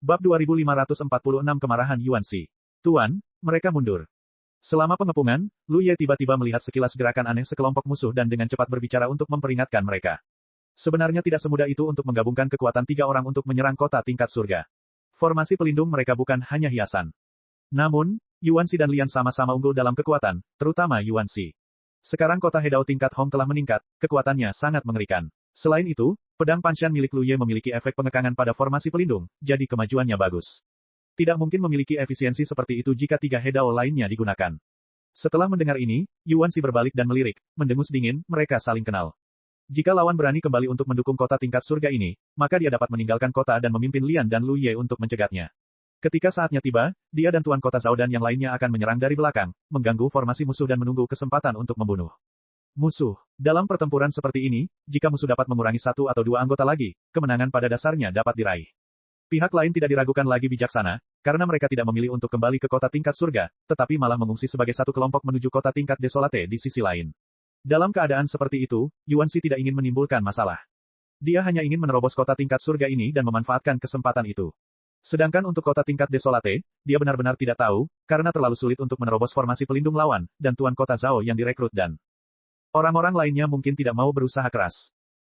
Bab 2546 Kemarahan Yuanxi. Tuan, mereka mundur. Selama pengepungan, Lu Ye tiba-tiba melihat sekilas gerakan aneh sekelompok musuh dan dengan cepat berbicara untuk memperingatkan mereka. Sebenarnya tidak semudah itu untuk menggabungkan kekuatan 3 orang untuk menyerang kota tingkat surga. Formasi pelindung mereka bukan hanya hiasan. Namun, Yuanxi dan Lian sama-sama unggul dalam kekuatan, terutama Yuanxi. Sekarang kota Hedao tingkat Hong telah meningkat, kekuatannya sangat mengerikan. Selain itu, pedang Panshan milik Lu Ye memiliki efek pengekangan pada formasi pelindung, jadi kemajuannya bagus. Tidak mungkin memiliki efisiensi seperti itu jika 3 Hedao lainnya digunakan. Setelah mendengar ini, Yuanxi berbalik dan melirik, mendengus dingin, mereka saling kenal. Jika lawan berani kembali untuk mendukung kota tingkat surga ini, maka dia dapat meninggalkan kota dan memimpin Lian dan Lu Ye untuk mencegatnya. Ketika saatnya tiba, dia dan Tuan Kota Zhao dan yang lainnya akan menyerang dari belakang, mengganggu formasi musuh dan menunggu kesempatan untuk membunuh musuh. Dalam pertempuran seperti ini, jika musuh dapat mengurangi 1 atau 2 anggota lagi, kemenangan pada dasarnya dapat diraih. Pihak lain tidak diragukan lagi bijaksana, karena mereka tidak memilih untuk kembali ke kota tingkat surga, tetapi malah mengungsi sebagai satu kelompok menuju kota tingkat desolate di sisi lain. Dalam keadaan seperti itu, Yuanxi tidak ingin menimbulkan masalah. Dia hanya ingin menerobos kota tingkat surga ini dan memanfaatkan kesempatan itu. Sedangkan untuk kota tingkat desolate, dia benar-benar tidak tahu, karena terlalu sulit untuk menerobos formasi pelindung lawan, dan Tuan Kota Zhao yang direkrut dan orang-orang lainnya mungkin tidak mau berusaha keras.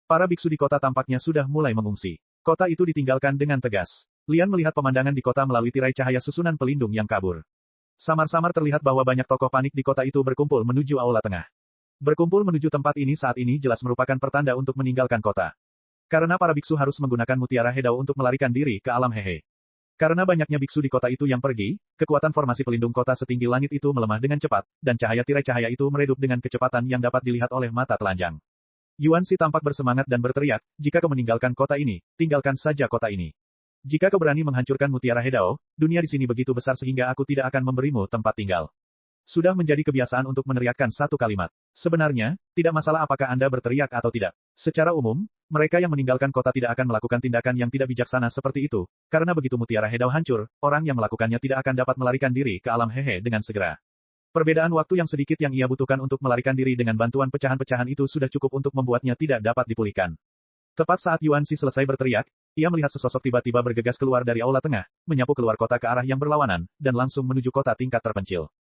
Para biksu di kota tampaknya sudah mulai mengungsi. Kota itu ditinggalkan dengan tegas. Lian melihat pemandangan di kota melalui tirai cahaya susunan pelindung yang kabur. Samar-samar terlihat bahwa banyak tokoh panik di kota itu berkumpul menuju aula tengah. Berkumpul menuju tempat ini saat ini jelas merupakan pertanda untuk meninggalkan kota. Karena para biksu harus menggunakan mutiara Hedao untuk melarikan diri ke alam Hehe. Karena banyaknya biksu di kota itu yang pergi, kekuatan formasi pelindung kota setinggi langit itu melemah dengan cepat, dan cahaya tirai cahaya itu meredup dengan kecepatan yang dapat dilihat oleh mata telanjang. Yuanxi tampak bersemangat dan berteriak, jika kau meninggalkan kota ini, tinggalkan saja kota ini. Jika kau berani menghancurkan mutiara Hedao, dunia di sini begitu besar sehingga aku tidak akan memberimu tempat tinggal. Sudah menjadi kebiasaan untuk meneriakkan satu kalimat. Sebenarnya, tidak masalah apakah Anda berteriak atau tidak. Secara umum, mereka yang meninggalkan kota tidak akan melakukan tindakan yang tidak bijaksana seperti itu, karena begitu mutiara Hedao hancur, orang yang melakukannya tidak akan dapat melarikan diri ke alam Hehe dengan segera. Perbedaan waktu yang sedikit yang ia butuhkan untuk melarikan diri dengan bantuan pecahan-pecahan itu sudah cukup untuk membuatnya tidak dapat dipulihkan. Tepat saat Yuanxi selesai berteriak, ia melihat sesosok tiba-tiba bergegas keluar dari aula tengah, menyapu keluar kota ke arah yang berlawanan, dan langsung menuju kota tingkat terpencil.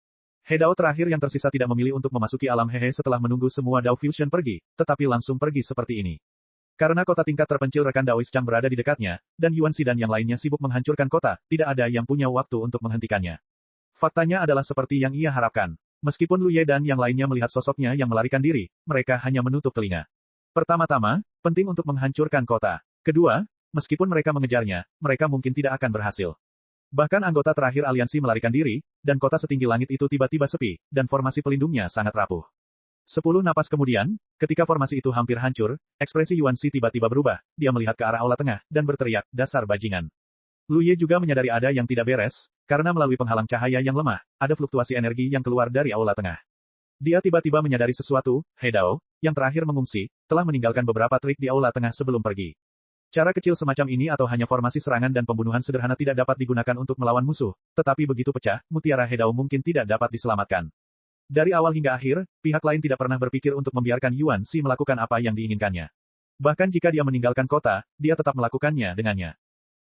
Hedao terakhir yang tersisa tidak memilih untuk memasuki alam Hehe setelah menunggu semua Dao Fusion pergi, tetapi langsung pergi seperti ini. Karena kota tingkat terpencil rekan Daois Chang berada di dekatnya, dan Yuanxi dan yang lainnya sibuk menghancurkan kota, tidak ada yang punya waktu untuk menghentikannya. Faktanya adalah seperti yang ia harapkan. Meskipun Lu Ye dan yang lainnya melihat sosoknya yang melarikan diri, mereka hanya menutup telinga. Pertama-tama, penting untuk menghancurkan kota. Kedua, meskipun mereka mengejarnya, mereka mungkin tidak akan berhasil. Bahkan anggota terakhir aliansi melarikan diri, dan kota setinggi langit itu tiba-tiba sepi, dan formasi pelindungnya sangat rapuh. 10 napas kemudian, ketika formasi itu hampir hancur, ekspresi Yuanxi tiba-tiba berubah, dia melihat ke arah aula tengah, dan berteriak, dasar bajingan. Lu Ye juga menyadari ada yang tidak beres, karena melalui penghalang cahaya yang lemah, ada fluktuasi energi yang keluar dari aula tengah. Dia tiba-tiba menyadari sesuatu, Hedao, yang terakhir mengungsi, telah meninggalkan beberapa trik di aula tengah sebelum pergi. Cara kecil semacam ini atau hanya formasi serangan dan pembunuhan sederhana tidak dapat digunakan untuk melawan musuh, tetapi begitu pecah, mutiara Hedao mungkin tidak dapat diselamatkan. Dari awal hingga akhir, pihak lain tidak pernah berpikir untuk membiarkan Yuanxi melakukan apa yang diinginkannya. Bahkan jika dia meninggalkan kota, dia tetap melakukannya dengannya.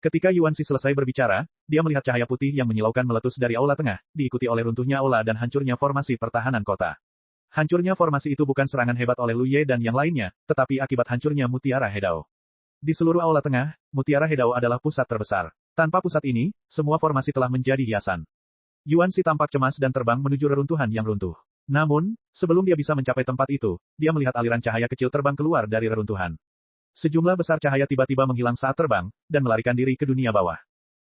Ketika Yuanxi selesai berbicara, dia melihat cahaya putih yang menyilaukan meletus dari aula tengah, diikuti oleh runtuhnya aula dan hancurnya formasi pertahanan kota. Hancurnya formasi itu bukan serangan hebat oleh Lu Ye dan yang lainnya, tetapi akibat hancurnya mutiara Hedao. Di seluruh aula tengah, mutiara Hedao adalah pusat terbesar. Tanpa pusat ini, semua formasi telah menjadi hiasan. Yuanxi tampak cemas dan terbang menuju reruntuhan yang runtuh. Namun, sebelum dia bisa mencapai tempat itu, dia melihat aliran cahaya kecil terbang keluar dari reruntuhan. Sejumlah besar cahaya tiba-tiba menghilang saat terbang, dan melarikan diri ke dunia bawah.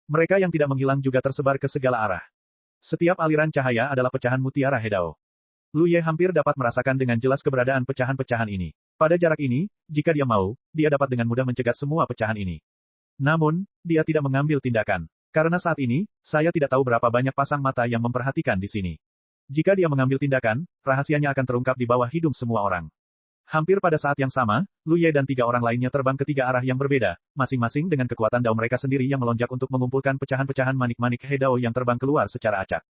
Mereka yang tidak menghilang juga tersebar ke segala arah. Setiap aliran cahaya adalah pecahan mutiara Hedao. Lu Ye hampir dapat merasakan dengan jelas keberadaan pecahan-pecahan ini. Pada jarak ini, jika dia mau, dia dapat dengan mudah mencegat semua pecahan ini. Namun, dia tidak mengambil tindakan. Karena saat ini, saya tidak tahu berapa banyak pasang mata yang memperhatikan di sini. Jika dia mengambil tindakan, rahasianya akan terungkap di bawah hidung semua orang. Hampir pada saat yang sama, Lu Ye dan 3 orang lainnya terbang ke 3 arah yang berbeda, masing-masing dengan kekuatan Dao mereka sendiri yang melonjak untuk mengumpulkan pecahan-pecahan manik-manik Hedao yang terbang keluar secara acak.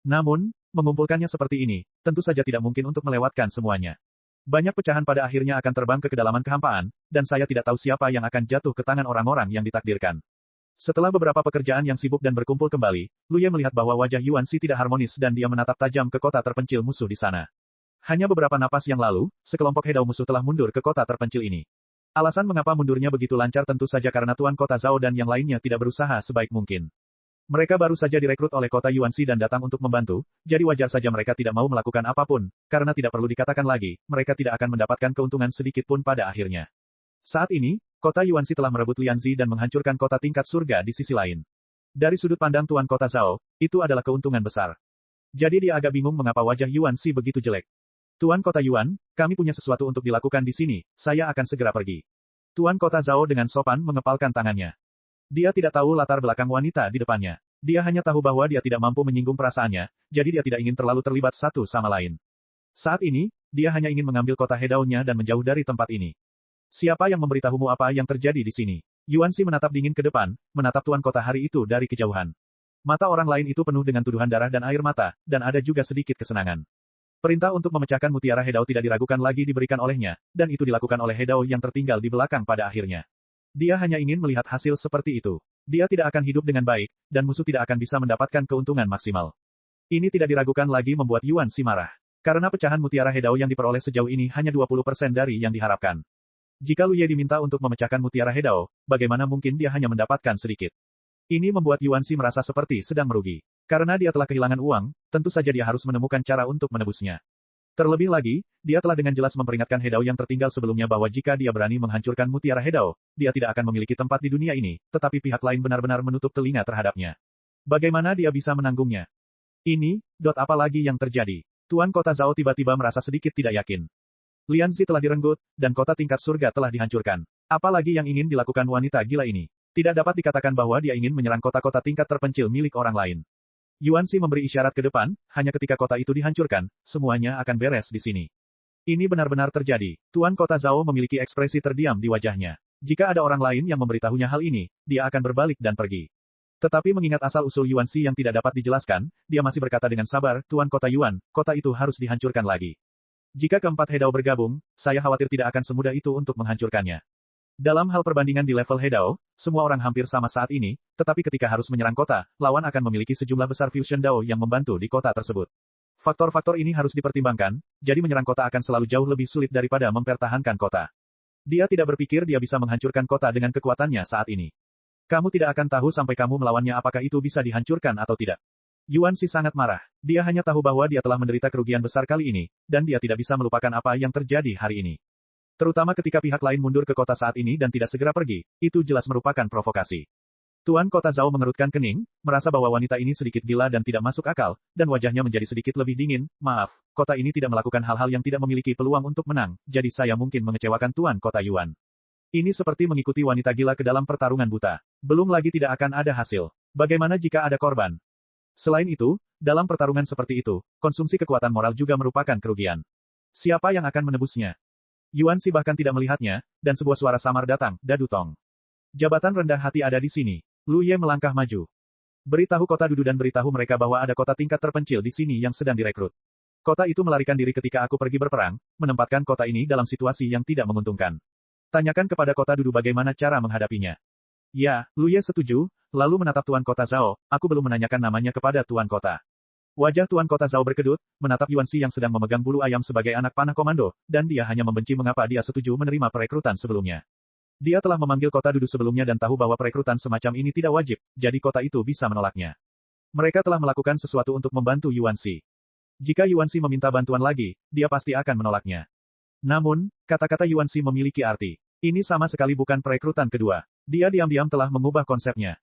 Namun, mengumpulkannya seperti ini, tentu saja tidak mungkin untuk melewatkan semuanya. Banyak pecahan pada akhirnya akan terbang ke kedalaman kehampaan, dan saya tidak tahu siapa yang akan jatuh ke tangan orang-orang yang ditakdirkan. Setelah beberapa pekerjaan yang sibuk dan berkumpul kembali, Lu Ye melihat bahwa wajah Yuan Xi tidak harmonis dan dia menatap tajam ke kota terpencil musuh di sana. Hanya beberapa napas yang lalu, sekelompok Hedao musuh telah mundur ke kota terpencil ini. Alasan mengapa mundurnya begitu lancar tentu saja karena Tuan Kota Zhao dan yang lainnya tidak berusaha sebaik mungkin. Mereka baru saja direkrut oleh kota Yuan Xi dan datang untuk membantu, jadi wajar saja mereka tidak mau melakukan apapun, karena tidak perlu dikatakan lagi, mereka tidak akan mendapatkan keuntungan sedikit pun pada akhirnya. Saat ini, kota Yuan Xi telah merebut Lianzi dan menghancurkan kota tingkat surga di sisi lain. Dari sudut pandang Tuan Kota Zhao, itu adalah keuntungan besar. Jadi dia agak bingung mengapa wajah Yuan Xi begitu jelek. Tuan Kota Yuan, kami punya sesuatu untuk dilakukan di sini, saya akan segera pergi. Tuan Kota Zhao dengan sopan mengepalkan tangannya. Dia tidak tahu latar belakang wanita di depannya. Dia hanya tahu bahwa dia tidak mampu menyinggung perasaannya, jadi dia tidak ingin terlalu terlibat satu sama lain. Saat ini, dia hanya ingin mengambil kota Hedao-nya dan menjauh dari tempat ini. Siapa yang memberitahumu apa yang terjadi di sini? Yuan Xi menatap dingin ke depan, menatap tuan kota hari itu dari kejauhan. Mata orang lain itu penuh dengan tuduhan darah dan air mata, dan ada juga sedikit kesenangan. Perintah untuk memecahkan mutiara Hedao tidak diragukan lagi diberikan olehnya, dan itu dilakukan oleh Hedao yang tertinggal di belakang pada akhirnya. Dia hanya ingin melihat hasil seperti itu. Dia tidak akan hidup dengan baik, dan musuh tidak akan bisa mendapatkan keuntungan maksimal. Ini tidak diragukan lagi membuat Yuan Xi marah. Karena pecahan mutiara Hedao yang diperoleh sejauh ini hanya 20% dari yang diharapkan. Jika Lu Ye diminta untuk memecahkan mutiara Hedao, bagaimana mungkin dia hanya mendapatkan sedikit? Ini membuat Yuan Xi merasa seperti sedang merugi. Karena dia telah kehilangan uang, tentu saja dia harus menemukan cara untuk menebusnya. Terlebih lagi, dia telah dengan jelas memperingatkan Hedao yang tertinggal sebelumnya bahwa jika dia berani menghancurkan mutiara Hedao, dia tidak akan memiliki tempat di dunia ini, tetapi pihak lain benar-benar menutup telinga terhadapnya. Bagaimana dia bisa menanggungnya? Ini, apa lagi yang terjadi? Tuan Kota Zhao tiba-tiba merasa sedikit tidak yakin. Lianzi telah direnggut, dan kota tingkat surga telah dihancurkan. Apalagi yang ingin dilakukan wanita gila ini? Tidak dapat dikatakan bahwa dia ingin menyerang kota-kota tingkat terpencil milik orang lain. Yuan Xi memberi isyarat ke depan, hanya ketika kota itu dihancurkan, semuanya akan beres di sini. Ini benar-benar terjadi. Tuan Kota Zhao memiliki ekspresi terdiam di wajahnya. Jika ada orang lain yang memberitahunya hal ini, dia akan berbalik dan pergi. Tetapi mengingat asal-usul Yuan Xi yang tidak dapat dijelaskan, dia masih berkata dengan sabar, Tuan Kota Yuan, kota itu harus dihancurkan lagi. Jika keempat Hedao bergabung, saya khawatir tidak akan semudah itu untuk menghancurkannya. Dalam hal perbandingan di level Hedao, semua orang hampir sama saat ini, tetapi ketika harus menyerang kota, lawan akan memiliki sejumlah besar Fusion Dao yang membantu di kota tersebut. Faktor-faktor ini harus dipertimbangkan, jadi menyerang kota akan selalu jauh lebih sulit daripada mempertahankan kota. Dia tidak berpikir dia bisa menghancurkan kota dengan kekuatannya saat ini. Kamu tidak akan tahu sampai kamu melawannya apakah itu bisa dihancurkan atau tidak. Yuan Xi sangat marah. Dia hanya tahu bahwa dia telah menderita kerugian besar kali ini, dan dia tidak bisa melupakan apa yang terjadi hari ini. Terutama ketika pihak lain mundur ke kota saat ini dan tidak segera pergi, itu jelas merupakan provokasi. Tuan Kota Zhao mengerutkan kening, merasa bahwa wanita ini sedikit gila dan tidak masuk akal, dan wajahnya menjadi sedikit lebih dingin. Maaf, kota ini tidak melakukan hal-hal yang tidak memiliki peluang untuk menang, jadi saya mungkin mengecewakan Tuan Kota Yuan. Ini seperti mengikuti wanita gila ke dalam pertarungan buta. Belum lagi tidak akan ada hasil. Bagaimana jika ada korban? Selain itu, dalam pertarungan seperti itu, konsumsi kekuatan moral juga merupakan kerugian. Siapa yang akan menebusnya? Yuan Xi bahkan tidak melihatnya, dan sebuah suara samar datang, Dadu Tong. Jabatan rendah hati ada di sini. Lu Ye melangkah maju. Beritahu kota Dudu dan beritahu mereka bahwa ada kota tingkat terpencil di sini yang sedang direkrut. Kota itu melarikan diri ketika aku pergi berperang, menempatkan kota ini dalam situasi yang tidak menguntungkan. Tanyakan kepada kota Dudu bagaimana cara menghadapinya. Ya, Lu Ye setuju, lalu menatap Tuan Kota Zhao, aku belum menanyakan namanya kepada Tuan Kota. Wajah Tuan Kota Zhao berkedut, menatap Yuan Xi yang sedang memegang bulu ayam sebagai anak panah komando, dan dia hanya membenci mengapa dia setuju menerima perekrutan sebelumnya. Dia telah memanggil kota Dudu sebelumnya dan tahu bahwa perekrutan semacam ini tidak wajib, jadi kota itu bisa menolaknya. Mereka telah melakukan sesuatu untuk membantu Yuan Xi. Jika Yuan Xi meminta bantuan lagi, dia pasti akan menolaknya. Namun, kata-kata Yuan Xi memiliki arti. Ini sama sekali bukan perekrutan kedua. Dia diam-diam telah mengubah konsepnya.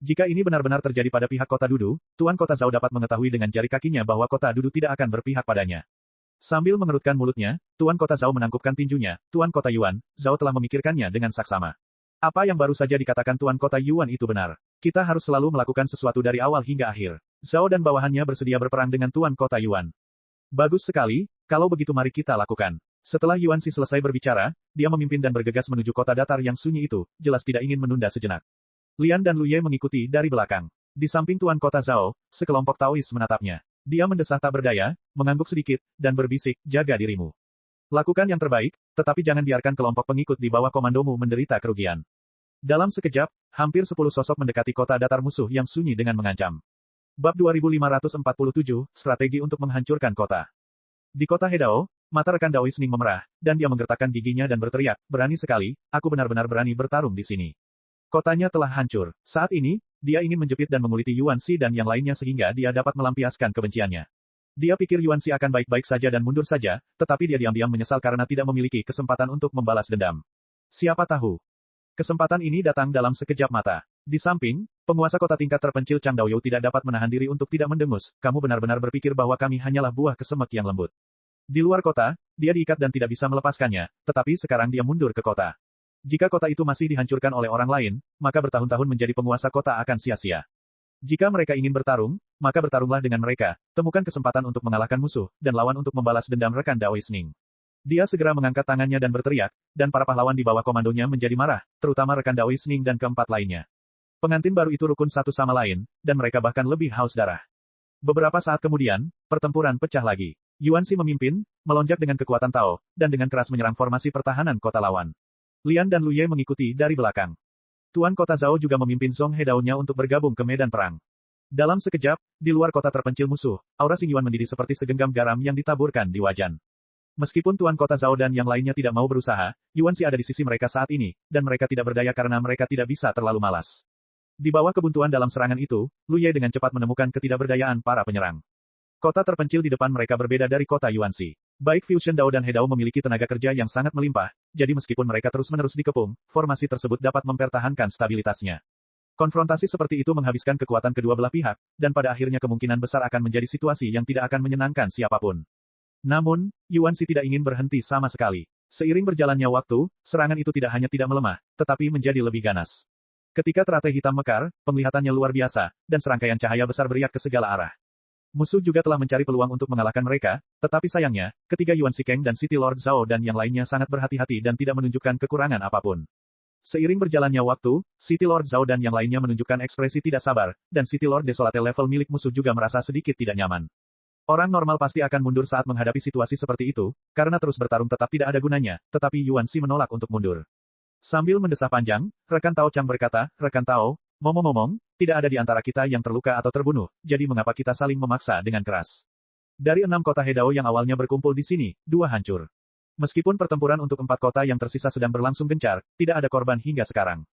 Jika ini benar-benar terjadi pada pihak kota Dudu, Tuan Kota Zhao dapat mengetahui dengan jari kakinya bahwa kota Dudu tidak akan berpihak padanya. Sambil mengerutkan mulutnya, Tuan Kota Zhao menangkupkan tinjunya, Tuan Kota Yuan, Zhao telah memikirkannya dengan saksama. Apa yang baru saja dikatakan Tuan Kota Yuan itu benar. Kita harus selalu melakukan sesuatu dari awal hingga akhir. Zhao dan bawahannya bersedia berperang dengan Tuan Kota Yuan. Bagus sekali, kalau begitu mari kita lakukan. Setelah Yuan Xi selesai berbicara, dia memimpin dan bergegas menuju kota datar yang sunyi itu, jelas tidak ingin menunda sejenak. Lian dan Lu Ye mengikuti dari belakang. Di samping Tuan Kota Zhao, sekelompok Taois menatapnya. Dia mendesah tak berdaya, mengangguk sedikit, dan berbisik, jaga dirimu. Lakukan yang terbaik, tetapi jangan biarkan kelompok pengikut di bawah komandomu menderita kerugian. Dalam sekejap, hampir 10 sosok mendekati kota datar musuh yang sunyi dengan mengancam. Bab 2547, Strategi untuk Menghancurkan Kota. Di kota Hedao, mata rekan Daois Ning memerah, dan dia menggertakkan giginya dan berteriak, berani sekali, aku benar-benar berani bertarung di sini. Kotanya telah hancur. Saat ini, dia ingin menjepit dan menguliti Yuan Xi dan yang lainnya sehingga dia dapat melampiaskan kebenciannya. Dia pikir Yuan Xi akan baik-baik saja dan mundur saja, tetapi dia diam-diam menyesal karena tidak memiliki kesempatan untuk membalas dendam. Siapa tahu? Kesempatan ini datang dalam sekejap mata. Di samping, penguasa kota tingkat terpencil Chang Daoyou tidak dapat menahan diri untuk tidak mendengus, kamu benar-benar berpikir bahwa kami hanyalah buah kesemek yang lembut. Di luar kota, dia diikat dan tidak bisa melepaskannya, tetapi sekarang dia mundur ke kota. Jika kota itu masih dihancurkan oleh orang lain, maka bertahun-tahun menjadi penguasa kota akan sia-sia. Jika mereka ingin bertarung, maka bertarunglah dengan mereka, temukan kesempatan untuk mengalahkan musuh, dan lawan untuk membalas dendam rekan Daois Ning. Dia segera mengangkat tangannya dan berteriak, dan para pahlawan di bawah komandonya menjadi marah, terutama rekan Daois Ning dan keempat lainnya. Pengantin baru itu rukun satu sama lain, dan mereka bahkan lebih haus darah. Beberapa saat kemudian, pertempuran pecah lagi. Yuan Xi memimpin, melonjak dengan kekuatan Tao, dan dengan keras menyerang formasi pertahanan kota lawan. Lian dan Lu Ye mengikuti dari belakang. Tuan kota Zhao juga memimpin Zhong He-Dao-nya untuk bergabung ke medan perang. Dalam sekejap, di luar kota terpencil musuh, aura Xing Yuan mendidih seperti segenggam garam yang ditaburkan di wajan. Meskipun Tuan Kota Zhao dan yang lainnya tidak mau berusaha, Yuan Xi ada di sisi mereka saat ini, dan mereka tidak berdaya karena mereka tidak bisa terlalu malas. Di bawah kebuntuan dalam serangan itu, Lu Ye dengan cepat menemukan ketidakberdayaan para penyerang. Kota terpencil di depan mereka berbeda dari kota Yuan Xi. Baik Fusion Dao dan Hedao memiliki tenaga kerja yang sangat melimpah, jadi meskipun mereka terus-menerus dikepung, formasi tersebut dapat mempertahankan stabilitasnya. Konfrontasi seperti itu menghabiskan kekuatan kedua belah pihak, dan pada akhirnya kemungkinan besar akan menjadi situasi yang tidak akan menyenangkan siapapun. Namun, Yuan Xi tidak ingin berhenti sama sekali. Seiring berjalannya waktu, serangan itu tidak hanya tidak melemah, tetapi menjadi lebih ganas. Ketika teratai hitam mekar, penglihatannya luar biasa, dan serangkaian cahaya besar beriak ke segala arah. Musuh juga telah mencari peluang untuk mengalahkan mereka, tetapi sayangnya, ketiga Yuan Xi Kang dan City Lord Zhao dan yang lainnya sangat berhati-hati dan tidak menunjukkan kekurangan apapun. Seiring berjalannya waktu, City Lord Zhao dan yang lainnya menunjukkan ekspresi tidak sabar, dan City Lord Desolate level milik musuh juga merasa sedikit tidak nyaman. Orang normal pasti akan mundur saat menghadapi situasi seperti itu, karena terus bertarung tetap tidak ada gunanya, tetapi Yuan Xi menolak untuk mundur. Sambil mendesah panjang, rekan Tao Chang berkata, rekan Tao, ngomong-ngomong, tidak ada di antara kita yang terluka atau terbunuh, jadi mengapa kita saling memaksa dengan keras? Dari 6 kota Hedao yang awalnya berkumpul di sini, 2 hancur. Meskipun pertempuran untuk 4 kota yang tersisa sedang berlangsung gencar, tidak ada korban hingga sekarang.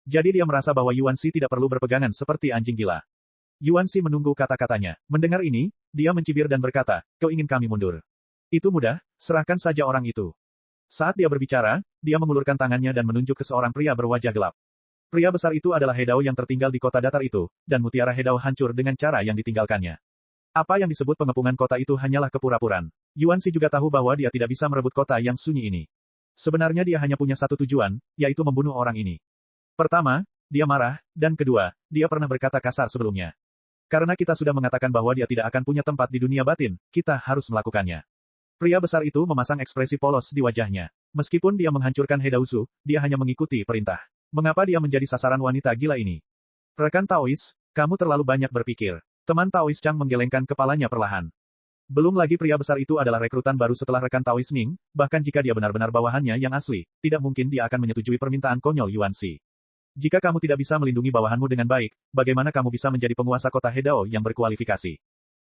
Jadi dia merasa bahwa Yuan Xi tidak perlu berpegangan seperti anjing gila. Yuan Xi menunggu kata-katanya. Mendengar ini, dia mencibir dan berkata, kau ingin kami mundur? Itu mudah, serahkan saja orang itu. Saat dia berbicara, dia mengulurkan tangannya dan menunjuk ke seorang pria berwajah gelap. Pria besar itu adalah Hedao yang tertinggal di kota datar itu, dan mutiara Hedao hancur dengan cara yang ditinggalkannya. Apa yang disebut pengepungan kota itu hanyalah kepura-puraan. Yuan Xi juga tahu bahwa dia tidak bisa merebut kota yang sunyi ini. Sebenarnya dia hanya punya satu tujuan, yaitu membunuh orang ini. Pertama, dia marah, dan kedua, dia pernah berkata kasar sebelumnya. Karena kita sudah mengatakan bahwa dia tidak akan punya tempat di dunia batin, kita harus melakukannya. Pria besar itu memasang ekspresi polos di wajahnya. Meskipun dia menghancurkan Hedaosu, dia hanya mengikuti perintah. Mengapa dia menjadi sasaran wanita gila ini? Rekan Taois, kamu terlalu banyak berpikir. Teman Taois Chang menggelengkan kepalanya perlahan. Belum lagi pria besar itu adalah rekrutan baru setelah rekan Taois Ning, bahkan jika dia benar-benar bawahannya yang asli, tidak mungkin dia akan menyetujui permintaan konyol Yuan Xi. Jika kamu tidak bisa melindungi bawahanmu dengan baik, bagaimana kamu bisa menjadi penguasa kota Hedao yang berkualifikasi?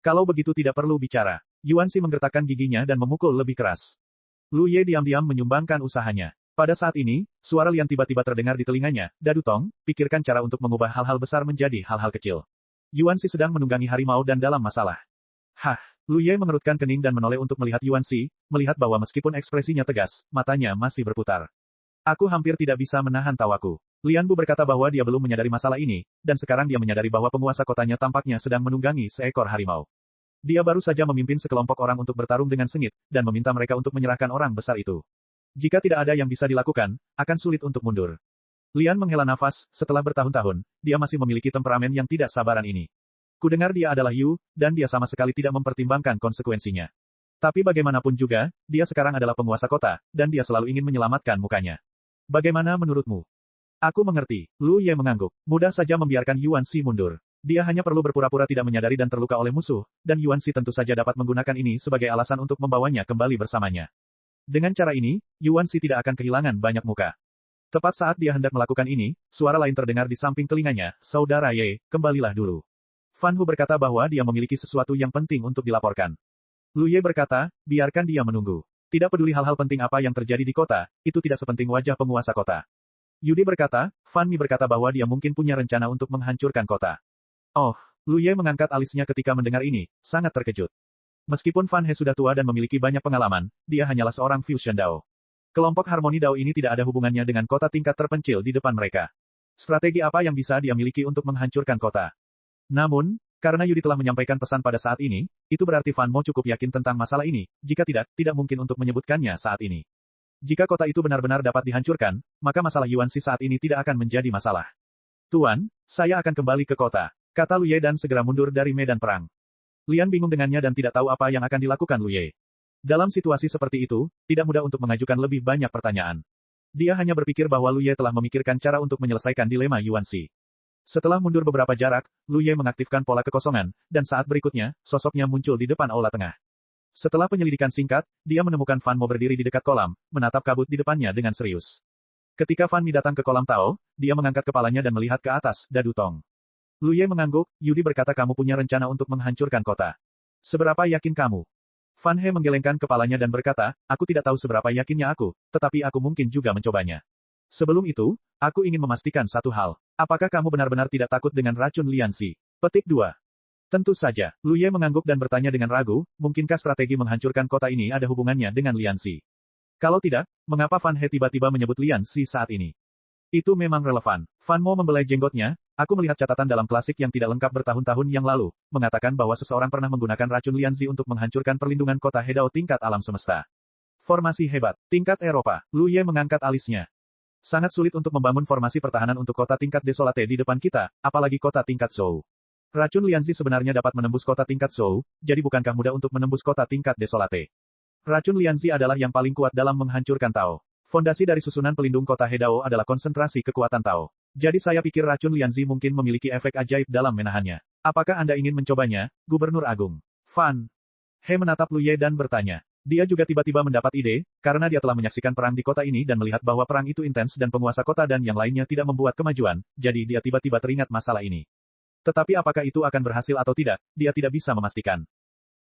Kalau begitu tidak perlu bicara. Yuan Xi menggertakkan giginya dan memukul lebih keras. Lu Ye diam-diam menyumbangkan usahanya. Pada saat ini, suara Lian tiba-tiba terdengar di telinganya, Dadu Tong, pikirkan cara untuk mengubah hal-hal besar menjadi hal-hal kecil. Yuan Xi sedang menunggangi harimau dan dalam masalah. Hah, Lu Ye mengerutkan kening dan menoleh untuk melihat Yuan Xi, melihat bahwa meskipun ekspresinya tegas, matanya masih berputar. Aku hampir tidak bisa menahan tawaku. Lian Bu berkata bahwa dia belum menyadari masalah ini, dan sekarang dia menyadari bahwa penguasa kotanya tampaknya sedang menunggangi seekor harimau. Dia baru saja memimpin sekelompok orang untuk bertarung dengan sengit, dan meminta mereka untuk menyerahkan orang besar itu. Jika tidak ada yang bisa dilakukan, akan sulit untuk mundur. Lian menghela nafas, setelah bertahun-tahun, dia masih memiliki temperamen yang tidak sabaran ini. Kudengar dia adalah Yu, dan dia sama sekali tidak mempertimbangkan konsekuensinya. Tapi bagaimanapun juga, dia sekarang adalah penguasa kota, dan dia selalu ingin menyelamatkan mukanya. Bagaimana menurutmu? Aku mengerti. Lu Ye mengangguk. Mudah saja membiarkan Yuan Xi mundur. Dia hanya perlu berpura-pura tidak menyadari dan terluka oleh musuh, dan Yuan Xi tentu saja dapat menggunakan ini sebagai alasan untuk membawanya kembali bersamanya. Dengan cara ini, Yuan Xi tidak akan kehilangan banyak muka. Tepat saat dia hendak melakukan ini, suara lain terdengar di samping telinganya, "Saudara Ye, kembalilah dulu." Fan Hu berkata bahwa dia memiliki sesuatu yang penting untuk dilaporkan. Lu Ye berkata, "Biarkan dia menunggu. Tidak peduli hal-hal penting apa yang terjadi di kota, itu tidak sepenting wajah penguasa kota." Yudi berkata, Fan Mi berkata bahwa dia mungkin punya rencana untuk menghancurkan kota. Oh, Lu Ye mengangkat alisnya ketika mendengar ini, sangat terkejut. Meskipun Fan He sudah tua dan memiliki banyak pengalaman, dia hanyalah seorang Fusion Dao. Kelompok Harmoni Dao ini tidak ada hubungannya dengan kota tingkat terpencil di depan mereka. Strategi apa yang bisa dia miliki untuk menghancurkan kota? Namun, karena Yudi telah menyampaikan pesan pada saat ini, itu berarti Fan Mo cukup yakin tentang masalah ini, jika tidak, tidak mungkin untuk menyebutkannya saat ini. Jika kota itu benar-benar dapat dihancurkan, maka masalah Yuan Shi saat ini tidak akan menjadi masalah. "Tuan, saya akan kembali ke kota," kata Lu Ye dan segera mundur dari medan perang. Lian bingung dengannya dan tidak tahu apa yang akan dilakukan Lu Ye. Dalam situasi seperti itu, tidak mudah untuk mengajukan lebih banyak pertanyaan. Dia hanya berpikir bahwa Lu Ye telah memikirkan cara untuk menyelesaikan dilema Yuan Shi. Setelah mundur beberapa jarak, Lu Ye mengaktifkan pola kekosongan, dan saat berikutnya, sosoknya muncul di depan aula tengah. Setelah penyelidikan singkat, dia menemukan Fan Mo berdiri di dekat kolam, menatap kabut di depannya dengan serius. Ketika Fan Mi datang ke kolam Tao, dia mengangkat kepalanya dan melihat ke atas, dadu Tong. Lu Ye mengangguk, Yudi berkata kamu punya rencana untuk menghancurkan kota. Seberapa yakin kamu? Fan He menggelengkan kepalanya dan berkata, aku tidak tahu seberapa yakinnya aku, tetapi aku mungkin juga mencobanya. Sebelum itu, aku ingin memastikan satu hal. Apakah kamu benar-benar tidak takut dengan racun Lian Xi? Petik 2. Tentu saja, Lu Ye mengangguk dan bertanya dengan ragu, mungkinkah strategi menghancurkan kota ini ada hubungannya dengan Lian Xi? Kalau tidak, mengapa Fan He tiba-tiba menyebut Lian Xi saat ini? Itu memang relevan. Fan Mo membelai jenggotnya, aku melihat catatan dalam klasik yang tidak lengkap bertahun-tahun yang lalu, mengatakan bahwa seseorang pernah menggunakan racun Lian Xi untuk menghancurkan perlindungan kota Hedao tingkat alam semesta. Formasi hebat, tingkat Eropa. Lu Ye mengangkat alisnya. Sangat sulit untuk membangun formasi pertahanan untuk kota tingkat desolate di depan kita, apalagi kota tingkat Zhou. Racun Lian Xi sebenarnya dapat menembus kota tingkat Zhou, jadi bukankah mudah untuk menembus kota tingkat desolate? Racun Lian Xi adalah yang paling kuat dalam menghancurkan Tao. Fondasi dari susunan pelindung kota Hedao adalah konsentrasi kekuatan Tao. Jadi saya pikir racun Lian Xi mungkin memiliki efek ajaib dalam menahannya. Apakah Anda ingin mencobanya, Gubernur Agung? Fan He menatap Lu Ye dan bertanya. Dia juga tiba-tiba mendapat ide, karena dia telah menyaksikan perang di kota ini dan melihat bahwa perang itu intens dan penguasa kota dan yang lainnya tidak membuat kemajuan, jadi dia tiba-tiba teringat masalah ini. Tetapi apakah itu akan berhasil atau tidak, dia tidak bisa memastikan.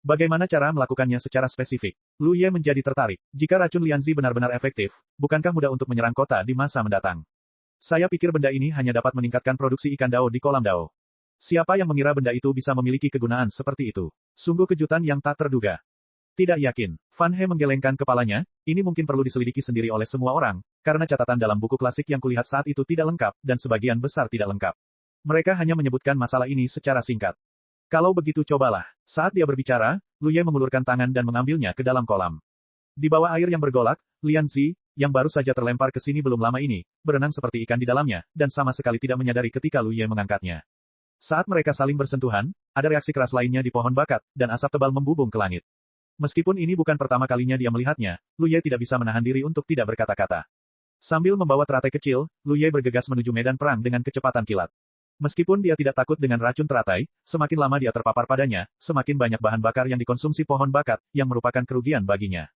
Bagaimana cara melakukannya secara spesifik? Lu Ye menjadi tertarik. Jika racun Lian Xi benar-benar efektif, bukankah mudah untuk menyerang kota di masa mendatang? Saya pikir benda ini hanya dapat meningkatkan produksi ikan Dao di kolam Dao. Siapa yang mengira benda itu bisa memiliki kegunaan seperti itu? Sungguh kejutan yang tak terduga. Tidak yakin. Fan He menggelengkan kepalanya, ini mungkin perlu diselidiki sendiri oleh semua orang, karena catatan dalam buku klasik yang kulihat saat itu tidak lengkap, dan sebagian besar tidak lengkap. Mereka hanya menyebutkan masalah ini secara singkat. Kalau begitu cobalah. Saat dia berbicara, Lu Ye mengulurkan tangan dan mengambilnya ke dalam kolam. Di bawah air yang bergolak, Lian Xi, yang baru saja terlempar ke sini belum lama ini, berenang seperti ikan di dalamnya, dan sama sekali tidak menyadari ketika Lu Ye mengangkatnya. Saat mereka saling bersentuhan, ada reaksi keras lainnya di pohon bakat, dan asap tebal membubung ke langit. Meskipun ini bukan pertama kalinya dia melihatnya, Lu Ye tidak bisa menahan diri untuk tidak berkata-kata. Sambil membawa teratai kecil, Lu Ye bergegas menuju medan perang dengan kecepatan kilat. Meskipun dia tidak takut dengan racun teratai, semakin lama dia terpapar padanya, semakin banyak bahan bakar yang dikonsumsi pohon bakat, yang merupakan kerugian baginya.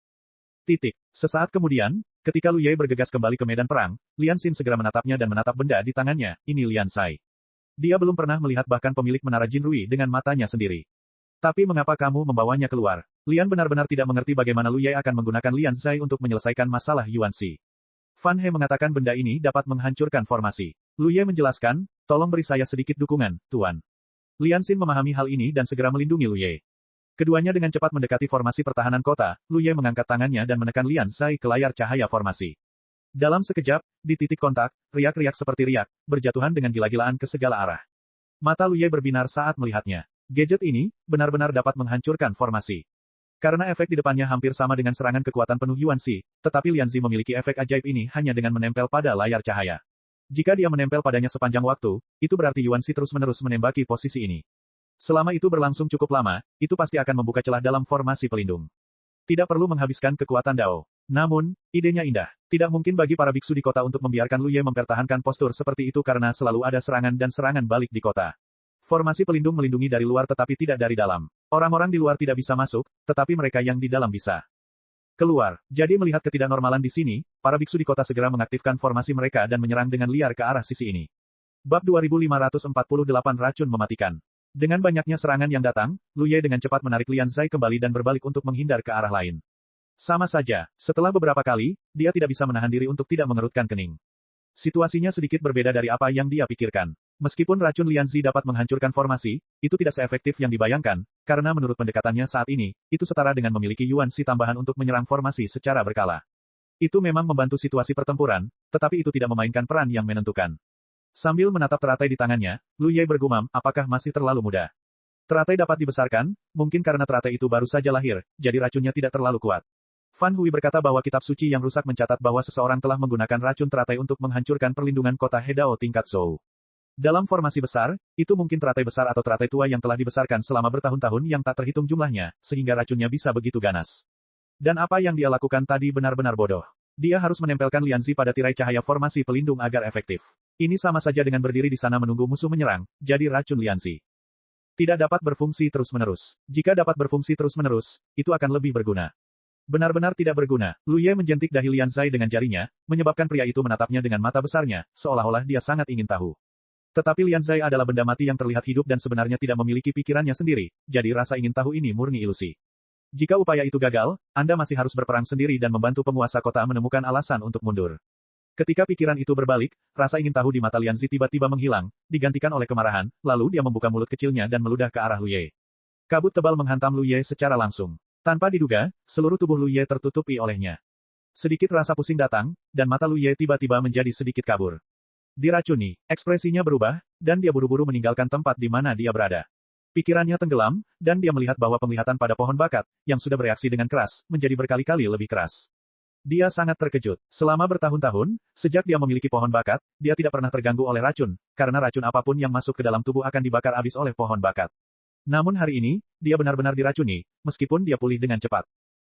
Sesaat kemudian, ketika Lu Ye bergegas kembali ke medan perang, Lian Xin segera menatapnya dan menatap benda di tangannya, ini Lian Sai. Dia belum pernah melihat bahkan pemilik menara Jin Rui dengan matanya sendiri. Tapi mengapa kamu membawanya keluar? Lian benar-benar tidak mengerti bagaimana Lu Ye akan menggunakan Lian Sai untuk menyelesaikan masalah Yuan Shi. Fan He mengatakan benda ini dapat menghancurkan formasi. Lu Ye menjelaskan, tolong beri saya sedikit dukungan, Tuan. Lian Xin memahami hal ini dan segera melindungi Lu Ye. Keduanya dengan cepat mendekati formasi pertahanan kota, Lu Ye mengangkat tangannya dan menekan Lian Sai ke layar cahaya formasi. Dalam sekejap, di titik kontak, riak-riak seperti riak, berjatuhan dengan gila-gilaan ke segala arah. Mata Lu Ye berbinar saat melihatnya. Gadget ini, benar-benar dapat menghancurkan formasi. Karena efek di depannya hampir sama dengan serangan kekuatan penuh Yuan Shi, tetapi Lian Xi memiliki efek ajaib ini hanya dengan menempel pada layar cahaya. Jika dia menempel padanya sepanjang waktu, itu berarti Yuan Shi terus-menerus menembaki posisi ini. Selama itu berlangsung cukup lama, itu pasti akan membuka celah dalam formasi pelindung. Tidak perlu menghabiskan kekuatan Dao. Namun, idenya indah. Tidak mungkin bagi para biksu di kota untuk membiarkan Lu Ye mempertahankan postur seperti itu karena selalu ada serangan dan serangan balik di kota. Formasi pelindung melindungi dari luar tetapi tidak dari dalam. Orang-orang di luar tidak bisa masuk, tetapi mereka yang di dalam bisa. Keluar. Jadi melihat ketidaknormalan di sini, para biksu di kota segera mengaktifkan formasi mereka dan menyerang dengan liar ke arah sisi ini. Bab 2548 Racun Mematikan. Dengan banyaknya serangan yang datang, Lu Ye dengan cepat menarik Lian Zai kembali dan berbalik untuk menghindar ke arah lain. Sama saja, setelah beberapa kali, dia tidak bisa menahan diri untuk tidak mengerutkan kening. Situasinya sedikit berbeda dari apa yang dia pikirkan. Meskipun racun Lian Zi dapat menghancurkan formasi, itu tidak seefektif yang dibayangkan, karena menurut pendekatannya saat ini, itu setara dengan memiliki Yuan Si tambahan untuk menyerang formasi secara berkala. Itu memang membantu situasi pertempuran, tetapi itu tidak memainkan peran yang menentukan. Sambil menatap teratai di tangannya, Lu Ye bergumam, apakah masih terlalu muda? Teratai dapat dibesarkan, mungkin karena teratai itu baru saja lahir, jadi racunnya tidak terlalu kuat. Fan Hui berkata bahwa kitab suci yang rusak mencatat bahwa seseorang telah menggunakan racun teratai untuk menghancurkan perlindungan kota Hedao tingkat Zhou. Dalam formasi besar, itu mungkin teratai besar atau teratai tua yang telah dibesarkan selama bertahun-tahun yang tak terhitung jumlahnya, sehingga racunnya bisa begitu ganas. Dan apa yang dia lakukan tadi benar-benar bodoh. Dia harus menempelkan Lian Zi pada tirai cahaya formasi pelindung agar efektif. Ini sama saja dengan berdiri di sana menunggu musuh menyerang, jadi racun Lian Zi tidak dapat berfungsi terus-menerus. Jika dapat berfungsi terus-menerus, itu akan lebih berguna. Benar-benar tidak berguna. Lu Ye menjentik dahi Lian Zai dengan jarinya, menyebabkan pria itu menatapnya dengan mata besarnya, seolah-olah dia sangat ingin tahu. Tetapi Lian Zai adalah benda mati yang terlihat hidup dan sebenarnya tidak memiliki pikirannya sendiri, jadi rasa ingin tahu ini murni ilusi. Jika upaya itu gagal, Anda masih harus berperang sendiri dan membantu penguasa kota menemukan alasan untuk mundur. Ketika pikiran itu berbalik, rasa ingin tahu di mata Lian Zi tiba-tiba menghilang, digantikan oleh kemarahan, lalu dia membuka mulut kecilnya dan meludah ke arah Lu Ye. Kabut tebal menghantam Lu Ye secara langsung. Tanpa diduga, seluruh tubuh Lu Ye tertutupi olehnya. Sedikit rasa pusing datang, dan mata Lu Ye tiba-tiba menjadi sedikit kabur. Diracuni, ekspresinya berubah, dan dia buru-buru meninggalkan tempat di mana dia berada. Pikirannya tenggelam, dan dia melihat bahwa penglihatan pada pohon bakat, yang sudah bereaksi dengan keras, menjadi berkali-kali lebih keras. Dia sangat terkejut. Selama bertahun-tahun, sejak dia memiliki pohon bakat, dia tidak pernah terganggu oleh racun, karena racun apapun yang masuk ke dalam tubuh akan dibakar habis oleh pohon bakat. Namun hari ini, dia benar-benar diracuni, meskipun dia pulih dengan cepat.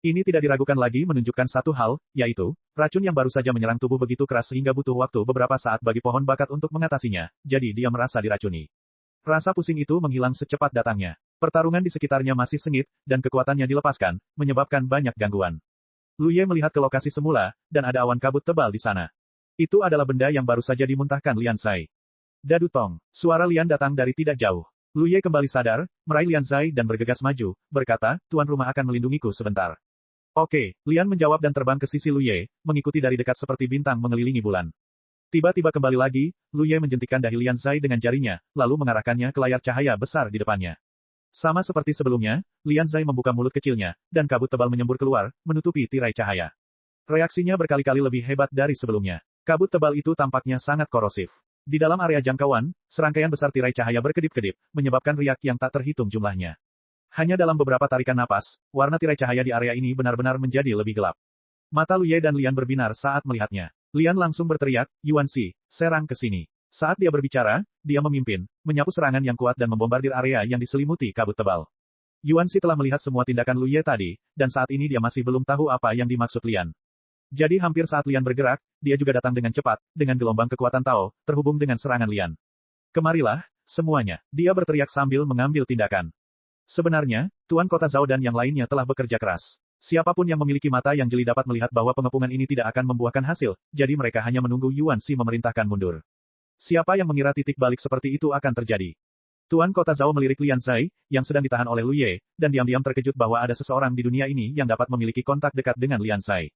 Ini tidak diragukan lagi menunjukkan satu hal, yaitu, racun yang baru saja menyerang tubuh begitu keras sehingga butuh waktu beberapa saat bagi pohon bakat untuk mengatasinya, jadi dia merasa diracuni. Rasa pusing itu menghilang secepat datangnya. Pertarungan di sekitarnya masih sengit, dan kekuatannya dilepaskan, menyebabkan banyak gangguan. Lu Ye melihat ke lokasi semula, dan ada awan kabut tebal di sana. Itu adalah benda yang baru saja dimuntahkan Lian Zai. Dadu Tong, suara Lian datang dari tidak jauh. Lu Ye kembali sadar, meraih Lian Zai dan bergegas maju, berkata, tuan rumah akan melindungiku sebentar. Oke, Lian menjawab dan terbang ke sisi Lu Ye, mengikuti dari dekat seperti bintang mengelilingi bulan. Tiba-tiba kembali lagi, Lu Ye menjentikkan dahi Lian Zai dengan jarinya, lalu mengarahkannya ke layar cahaya besar di depannya. Sama seperti sebelumnya, Lian Zai membuka mulut kecilnya, dan kabut tebal menyembur keluar, menutupi tirai cahaya. Reaksinya berkali-kali lebih hebat dari sebelumnya. Kabut tebal itu tampaknya sangat korosif. Di dalam area jangkauan, serangkaian besar tirai cahaya berkedip-kedip, menyebabkan riak yang tak terhitung jumlahnya. Hanya dalam beberapa tarikan napas, warna tirai cahaya di area ini benar-benar menjadi lebih gelap. Mata Lu Ye dan Lian berbinar saat melihatnya. Lian langsung berteriak, Yuan Si, serang ke sini. Saat dia berbicara, dia memimpin, menyapu serangan yang kuat dan membombardir area yang diselimuti kabut tebal. Yuan Si telah melihat semua tindakan Lu Ye tadi, dan saat ini dia masih belum tahu apa yang dimaksud Lian. Jadi hampir saat Lian bergerak, dia juga datang dengan cepat, dengan gelombang kekuatan Tao, terhubung dengan serangan Lian. Kemarilah, semuanya, dia berteriak sambil mengambil tindakan. Sebenarnya, Tuan Kota Zhao dan yang lainnya telah bekerja keras. Siapapun yang memiliki mata yang jeli dapat melihat bahwa pengepungan ini tidak akan membuahkan hasil, jadi mereka hanya menunggu Yuan Si memerintahkan mundur. Siapa yang mengira titik balik seperti itu akan terjadi? Tuan Kota Zhao melirik Lian Zai, yang sedang ditahan oleh Lu Ye, dan diam-diam terkejut bahwa ada seseorang di dunia ini yang dapat memiliki kontak dekat dengan Lian Zai.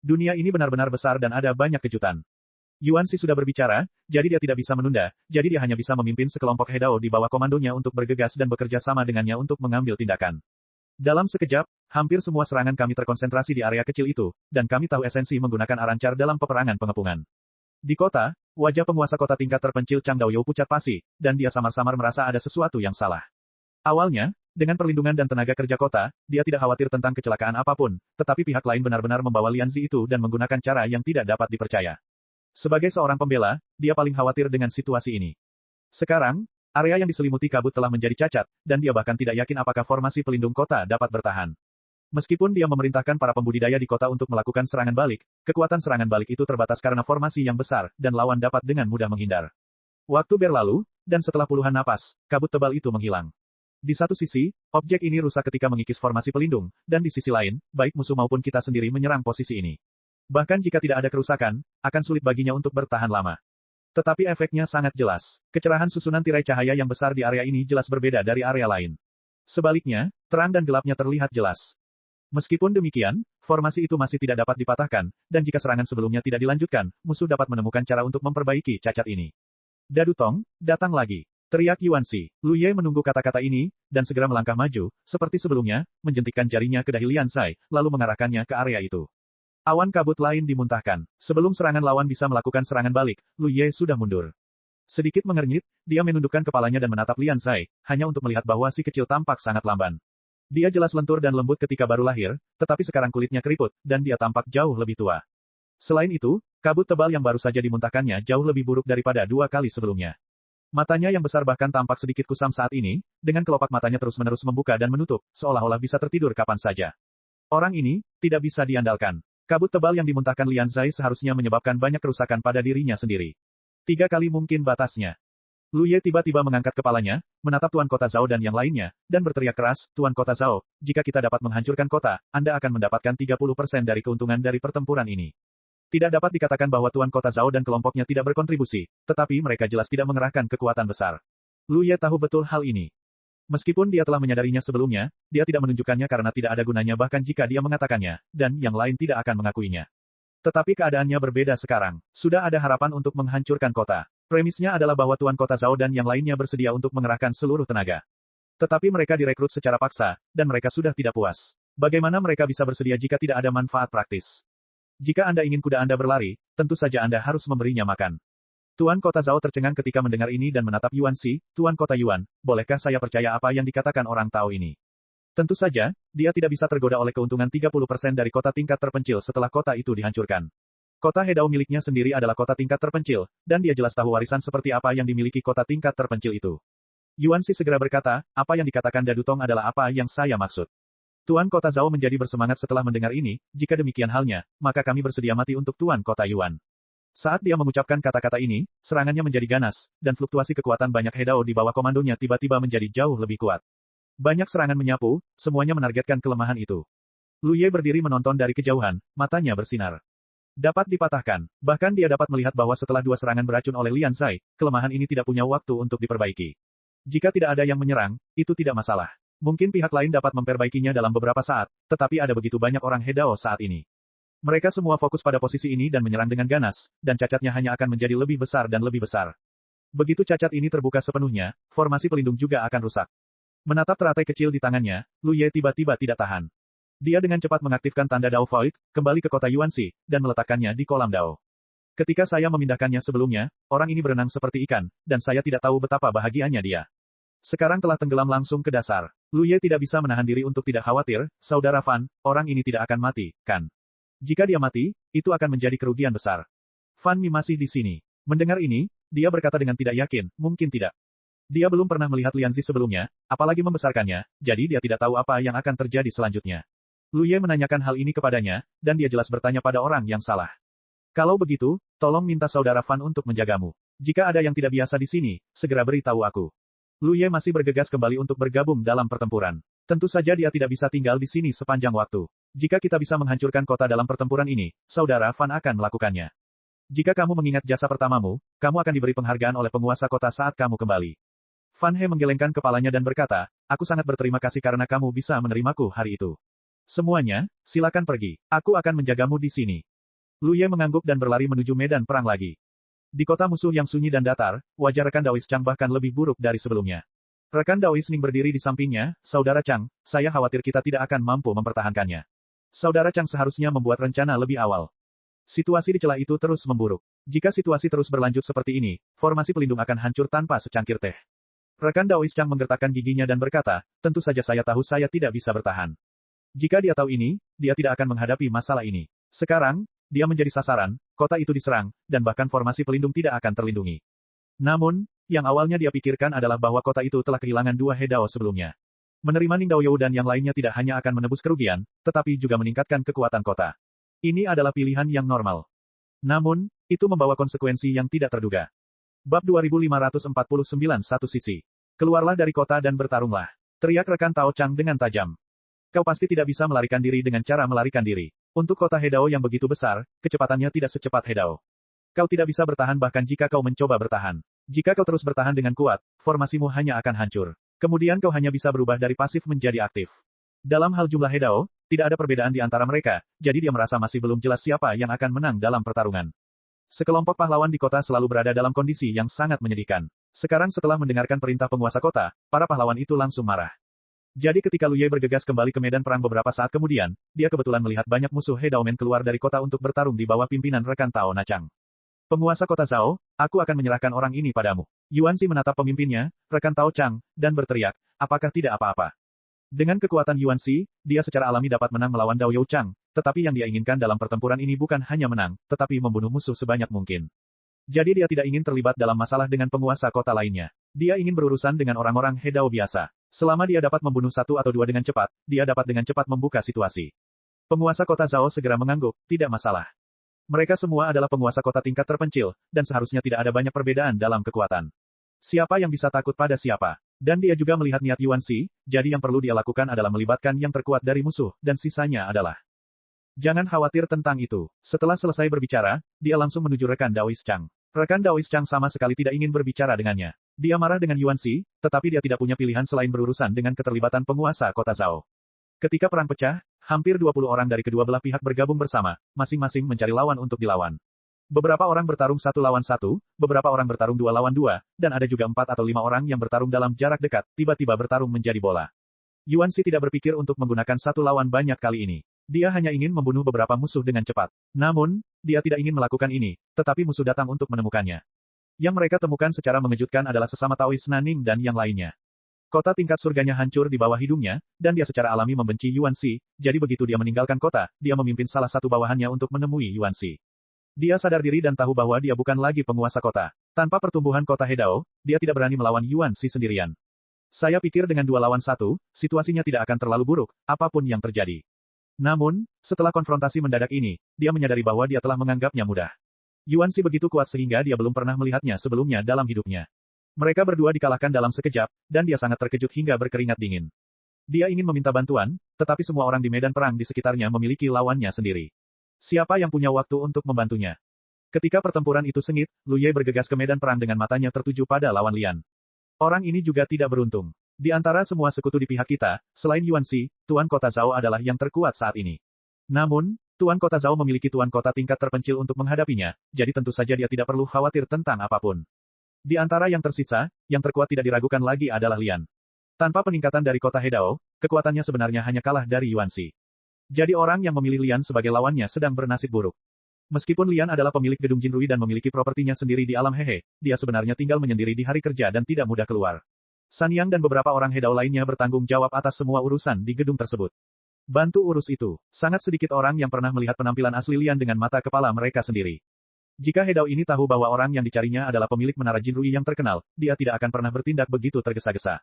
Dunia ini benar-benar besar dan ada banyak kejutan. Yuan Si sudah berbicara, jadi dia tidak bisa menunda, jadi dia hanya bisa memimpin sekelompok Hedao di bawah komandonya untuk bergegas dan bekerja sama dengannya untuk mengambil tindakan. Dalam sekejap, hampir semua serangan kami terkonsentrasi di area kecil itu, dan kami tahu esensi menggunakan arancar dalam peperangan pengepungan. Di kota, wajah penguasa kota tingkat terpencil Chang Daoyou pucat pasi, dan dia samar-samar merasa ada sesuatu yang salah. Awalnya, dengan perlindungan dan tenaga kerja kota, dia tidak khawatir tentang kecelakaan apapun, tetapi pihak lain benar-benar membawa Lian Zi itu dan menggunakan cara yang tidak dapat dipercaya. Sebagai seorang pembela, dia paling khawatir dengan situasi ini. Sekarang, area yang diselimuti kabut telah menjadi cacat, dan dia bahkan tidak yakin apakah formasi pelindung kota dapat bertahan. Meskipun dia memerintahkan para pembudidaya di kota untuk melakukan serangan balik, kekuatan serangan balik itu terbatas karena formasi yang besar, dan lawan dapat dengan mudah menghindar. Waktu berlalu, dan setelah puluhan napas, kabut tebal itu menghilang. Di satu sisi, objek ini rusak ketika mengikis formasi pelindung, dan di sisi lain, baik musuh maupun kita sendiri menyerang posisi ini. Bahkan jika tidak ada kerusakan, akan sulit baginya untuk bertahan lama. Tetapi efeknya sangat jelas. Kecerahan susunan tirai cahaya yang besar di area ini jelas berbeda dari area lain. Sebaliknya, terang dan gelapnya terlihat jelas. Meskipun demikian, formasi itu masih tidak dapat dipatahkan, dan jika serangan sebelumnya tidak dilanjutkan, musuh dapat menemukan cara untuk memperbaiki cacat ini. Dadutong, datang lagi. Teriak Yuanxi. Lu Ye menunggu kata-kata ini, dan segera melangkah maju, seperti sebelumnya, menjentikkan jarinya ke dahi Lian Sai, lalu mengarahkannya ke area itu. Awan kabut lain dimuntahkan. Sebelum serangan lawan bisa melakukan serangan balik, Lu Ye sudah mundur. Sedikit mengernyit, dia menundukkan kepalanya dan menatap Lian Sai, hanya untuk melihat bahwa si kecil tampak sangat lamban. Dia jelas lentur dan lembut ketika baru lahir, tetapi sekarang kulitnya keriput, dan dia tampak jauh lebih tua. Selain itu, kabut tebal yang baru saja dimuntahkannya jauh lebih buruk daripada 2 kali sebelumnya. Matanya yang besar bahkan tampak sedikit kusam saat ini, dengan kelopak matanya terus-menerus membuka dan menutup, seolah-olah bisa tertidur kapan saja. Orang ini, tidak bisa diandalkan. Kabut tebal yang dimuntahkan Lian Zai seharusnya menyebabkan banyak kerusakan pada dirinya sendiri. 3 kali mungkin batasnya. Lu Ye tiba-tiba mengangkat kepalanya, menatap Tuan Kota Zhao dan yang lainnya, dan berteriak keras, Tuan Kota Zhao, jika kita dapat menghancurkan kota, Anda akan mendapatkan 30% dari keuntungan dari pertempuran ini. Tidak dapat dikatakan bahwa Tuan Kota Zhao dan kelompoknya tidak berkontribusi, tetapi mereka jelas tidak mengerahkan kekuatan besar. Lu Ye tahu betul hal ini. Meskipun dia telah menyadarinya sebelumnya, dia tidak menunjukkannya karena tidak ada gunanya bahkan jika dia mengatakannya, dan yang lain tidak akan mengakuinya. Tetapi keadaannya berbeda sekarang. Sudah ada harapan untuk menghancurkan kota. Premisnya adalah bahwa Tuan Kota Zhao dan yang lainnya bersedia untuk mengerahkan seluruh tenaga. Tetapi mereka direkrut secara paksa, dan mereka sudah tidak puas. Bagaimana mereka bisa bersedia jika tidak ada manfaat praktis? Jika Anda ingin kuda Anda berlari, tentu saja Anda harus memberinya makan. Tuan Kota Zhao tercengang ketika mendengar ini dan menatap Yuanxi, Tuan Kota Yuan, bolehkah saya percaya apa yang dikatakan orang Tao ini? Tentu saja, dia tidak bisa tergoda oleh keuntungan 30% dari kota tingkat terpencil setelah kota itu dihancurkan. Kota Hedao miliknya sendiri adalah kota tingkat terpencil, dan dia jelas tahu warisan seperti apa yang dimiliki kota tingkat terpencil itu. Yuanxi segera berkata, apa yang dikatakan Dadutong adalah apa yang saya maksud. Tuan Kota Zhao menjadi bersemangat setelah mendengar ini, jika demikian halnya, maka kami bersedia mati untuk Tuan Kota Yuan. Saat dia mengucapkan kata-kata ini, serangannya menjadi ganas, dan fluktuasi kekuatan banyak Hedao di bawah komandonya tiba-tiba menjadi jauh lebih kuat. Banyak serangan menyapu, semuanya menargetkan kelemahan itu. Lu Ye berdiri menonton dari kejauhan, matanya bersinar. Dapat dipatahkan, bahkan dia dapat melihat bahwa setelah 2 serangan beracun oleh Lian Zai, kelemahan ini tidak punya waktu untuk diperbaiki. Jika tidak ada yang menyerang, itu tidak masalah. Mungkin pihak lain dapat memperbaikinya dalam beberapa saat, tetapi ada begitu banyak orang Hedao saat ini. Mereka semua fokus pada posisi ini dan menyerang dengan ganas, dan cacatnya hanya akan menjadi lebih besar dan lebih besar. Begitu cacat ini terbuka sepenuhnya, formasi pelindung juga akan rusak. Menatap teratai kecil di tangannya, Lu Ye tiba-tiba tidak tahan. Dia dengan cepat mengaktifkan tanda Dao Void, kembali ke kota Yuanxi, dan meletakkannya di kolam Dao. Ketika saya memindahkannya sebelumnya, orang ini berenang seperti ikan, dan saya tidak tahu betapa bahagianya dia. Sekarang telah tenggelam langsung ke dasar. Lu Ye tidak bisa menahan diri untuk tidak khawatir, Saudara Fan, orang ini tidak akan mati, kan? Jika dia mati, itu akan menjadi kerugian besar. Fan Mi masih di sini. Mendengar ini, dia berkata dengan tidak yakin, mungkin tidak. Dia belum pernah melihat Lianzi sebelumnya, apalagi membesarkannya, jadi dia tidak tahu apa yang akan terjadi selanjutnya. Lu Ye menanyakan hal ini kepadanya, dan dia jelas bertanya pada orang yang salah. Kalau begitu, tolong minta Saudara Fan untuk menjagamu. Jika ada yang tidak biasa di sini, segera beritahu aku. Lu Ye masih bergegas kembali untuk bergabung dalam pertempuran. Tentu saja dia tidak bisa tinggal di sini sepanjang waktu. Jika kita bisa menghancurkan kota dalam pertempuran ini, Saudara Fan akan melakukannya. Jika kamu mengingat jasa pertamamu, kamu akan diberi penghargaan oleh penguasa kota saat kamu kembali. Fan He menggelengkan kepalanya dan berkata, aku sangat berterima kasih karena kamu bisa menerimaku hari itu. Semuanya, silakan pergi. Aku akan menjagamu di sini. Lu Ye mengangguk dan berlari menuju medan perang lagi. Di kota musuh yang sunyi dan datar, wajah rekan Daois Chang bahkan lebih buruk dari sebelumnya. Rekan Daois Ning berdiri di sampingnya, Saudara Chang, saya khawatir kita tidak akan mampu mempertahankannya. Saudara Chang seharusnya membuat rencana lebih awal. Situasi di celah itu terus memburuk. Jika situasi terus berlanjut seperti ini, formasi pelindung akan hancur tanpa secangkir teh. Rekan Daois Chang menggertakkan giginya dan berkata, tentu saja saya tahu saya tidak bisa bertahan. Jika dia tahu ini, dia tidak akan menghadapi masalah ini. Sekarang, dia menjadi sasaran, kota itu diserang, dan bahkan formasi pelindung tidak akan terlindungi. Namun, yang awalnya dia pikirkan adalah bahwa kota itu telah kehilangan 2 Hedao sebelumnya. Menerima Ning Daoyou dan yang lainnya tidak hanya akan menebus kerugian, tetapi juga meningkatkan kekuatan kota. Ini adalah pilihan yang normal. Namun, itu membawa konsekuensi yang tidak terduga. Bab 2549 satu sisi. Keluarlah dari kota dan bertarunglah. Teriak rekan Tao Chang dengan tajam. Kau pasti tidak bisa melarikan diri dengan cara melarikan diri. Untuk kota Hedao yang begitu besar, kecepatannya tidak secepat Hedao. Kau tidak bisa bertahan bahkan jika kau mencoba bertahan. Jika kau terus bertahan dengan kuat, formasimu hanya akan hancur. Kemudian kau hanya bisa berubah dari pasif menjadi aktif. Dalam hal jumlah Hedao, tidak ada perbedaan di antara mereka, jadi dia merasa masih belum jelas siapa yang akan menang dalam pertarungan. Sekelompok pahlawan di kota selalu berada dalam kondisi yang sangat menyedihkan. Sekarang setelah mendengarkan perintah penguasa kota, para pahlawan itu langsung marah. Jadi ketika Lu Ye bergegas kembali ke medan perang beberapa saat kemudian, dia kebetulan melihat banyak musuh Hedaomen keluar dari kota untuk bertarung di bawah pimpinan rekan Tao Nachang. Penguasa kota Zhao, aku akan menyerahkan orang ini padamu. Yuan Xi menatap pemimpinnya, rekan Tao Chang, dan berteriak, apakah tidak apa-apa. Dengan kekuatan Yuan Xi, dia secara alami dapat menang melawan Dao You Chang, tetapi yang dia inginkan dalam pertempuran ini bukan hanya menang, tetapi membunuh musuh sebanyak mungkin. Jadi dia tidak ingin terlibat dalam masalah dengan penguasa kota lainnya. Dia ingin berurusan dengan orang-orang Hedao biasa. Selama dia dapat membunuh satu atau dua dengan cepat, dia dapat dengan cepat membuka situasi. Penguasa kota Zhao segera mengangguk, tidak masalah. Mereka semua adalah penguasa kota tingkat terpencil, dan seharusnya tidak ada banyak perbedaan dalam kekuatan. Siapa yang bisa takut pada siapa? Dan dia juga melihat niat Yuan Xi, jadi yang perlu dia lakukan adalah melibatkan yang terkuat dari musuh, dan sisanya adalah. Jangan khawatir tentang itu. Setelah selesai berbicara, dia langsung menuju rekan Daois Chang. Rekan Daois Chang sama sekali tidak ingin berbicara dengannya. Dia marah dengan Yuan Xi, tetapi dia tidak punya pilihan selain berurusan dengan keterlibatan penguasa kota Zhao. Ketika perang pecah, hampir 20 orang dari kedua belah pihak bergabung bersama, masing-masing mencari lawan untuk dilawan. Beberapa orang bertarung 1 lawan 1, beberapa orang bertarung 2 lawan 2, dan ada juga 4 atau 5 orang yang bertarung dalam jarak dekat, tiba-tiba bertarung menjadi bola. Yuan Xi tidak berpikir untuk menggunakan 1 lawan banyak kali ini. Dia hanya ingin membunuh beberapa musuh dengan cepat. Namun, dia tidak ingin melakukan ini, tetapi musuh datang untuk menemukannya. Yang mereka temukan secara mengejutkan adalah sesama Taois Nanning dan yang lainnya. Kota tingkat surganya hancur di bawah hidungnya, dan dia secara alami membenci Yuan Xi, jadi begitu dia meninggalkan kota, dia memimpin salah satu bawahannya untuk menemui Yuan Xi. Dia sadar diri dan tahu bahwa dia bukan lagi penguasa kota. Tanpa pertumbuhan kota Hedao, dia tidak berani melawan Yuan Xi sendirian. Saya pikir dengan 2 lawan 1, situasinya tidak akan terlalu buruk, apapun yang terjadi. Namun, setelah konfrontasi mendadak ini, dia menyadari bahwa dia telah menganggapnya mudah. Yuan Xi begitu kuat sehingga dia belum pernah melihatnya sebelumnya dalam hidupnya. Mereka berdua dikalahkan dalam sekejap, dan dia sangat terkejut hingga berkeringat dingin. Dia ingin meminta bantuan, tetapi semua orang di medan perang di sekitarnya memiliki lawannya sendiri. Siapa yang punya waktu untuk membantunya? Ketika pertempuran itu sengit, Lu Ye bergegas ke medan perang dengan matanya tertuju pada lawan Lian. Orang ini juga tidak beruntung. Di antara semua sekutu di pihak kita, selain Yuan Xi, Tuan Kota Zhao adalah yang terkuat saat ini. Namun, Tuan Kota Zhao memiliki Tuan Kota tingkat terpencil untuk menghadapinya, jadi tentu saja dia tidak perlu khawatir tentang apapun. Di antara yang tersisa, yang terkuat tidak diragukan lagi adalah Lian. Tanpa peningkatan dari kota Hedao, kekuatannya sebenarnya hanya kalah dari Yuan Xi. Jadi orang yang memilih Lian sebagai lawannya sedang bernasib buruk. Meskipun Lian adalah pemilik gedung Jinrui dan memiliki propertinya sendiri di alam Hehe, dia sebenarnya tinggal menyendiri di hari kerja dan tidak mudah keluar. San Yang dan beberapa orang Hedao lainnya bertanggung jawab atas semua urusan di gedung tersebut. Bantu urus itu. Sangat sedikit orang yang pernah melihat penampilan asli Lian dengan mata kepala mereka sendiri. Jika Hedao ini tahu bahwa orang yang dicarinya adalah pemilik menara Jinrui yang terkenal, dia tidak akan pernah bertindak begitu tergesa-gesa.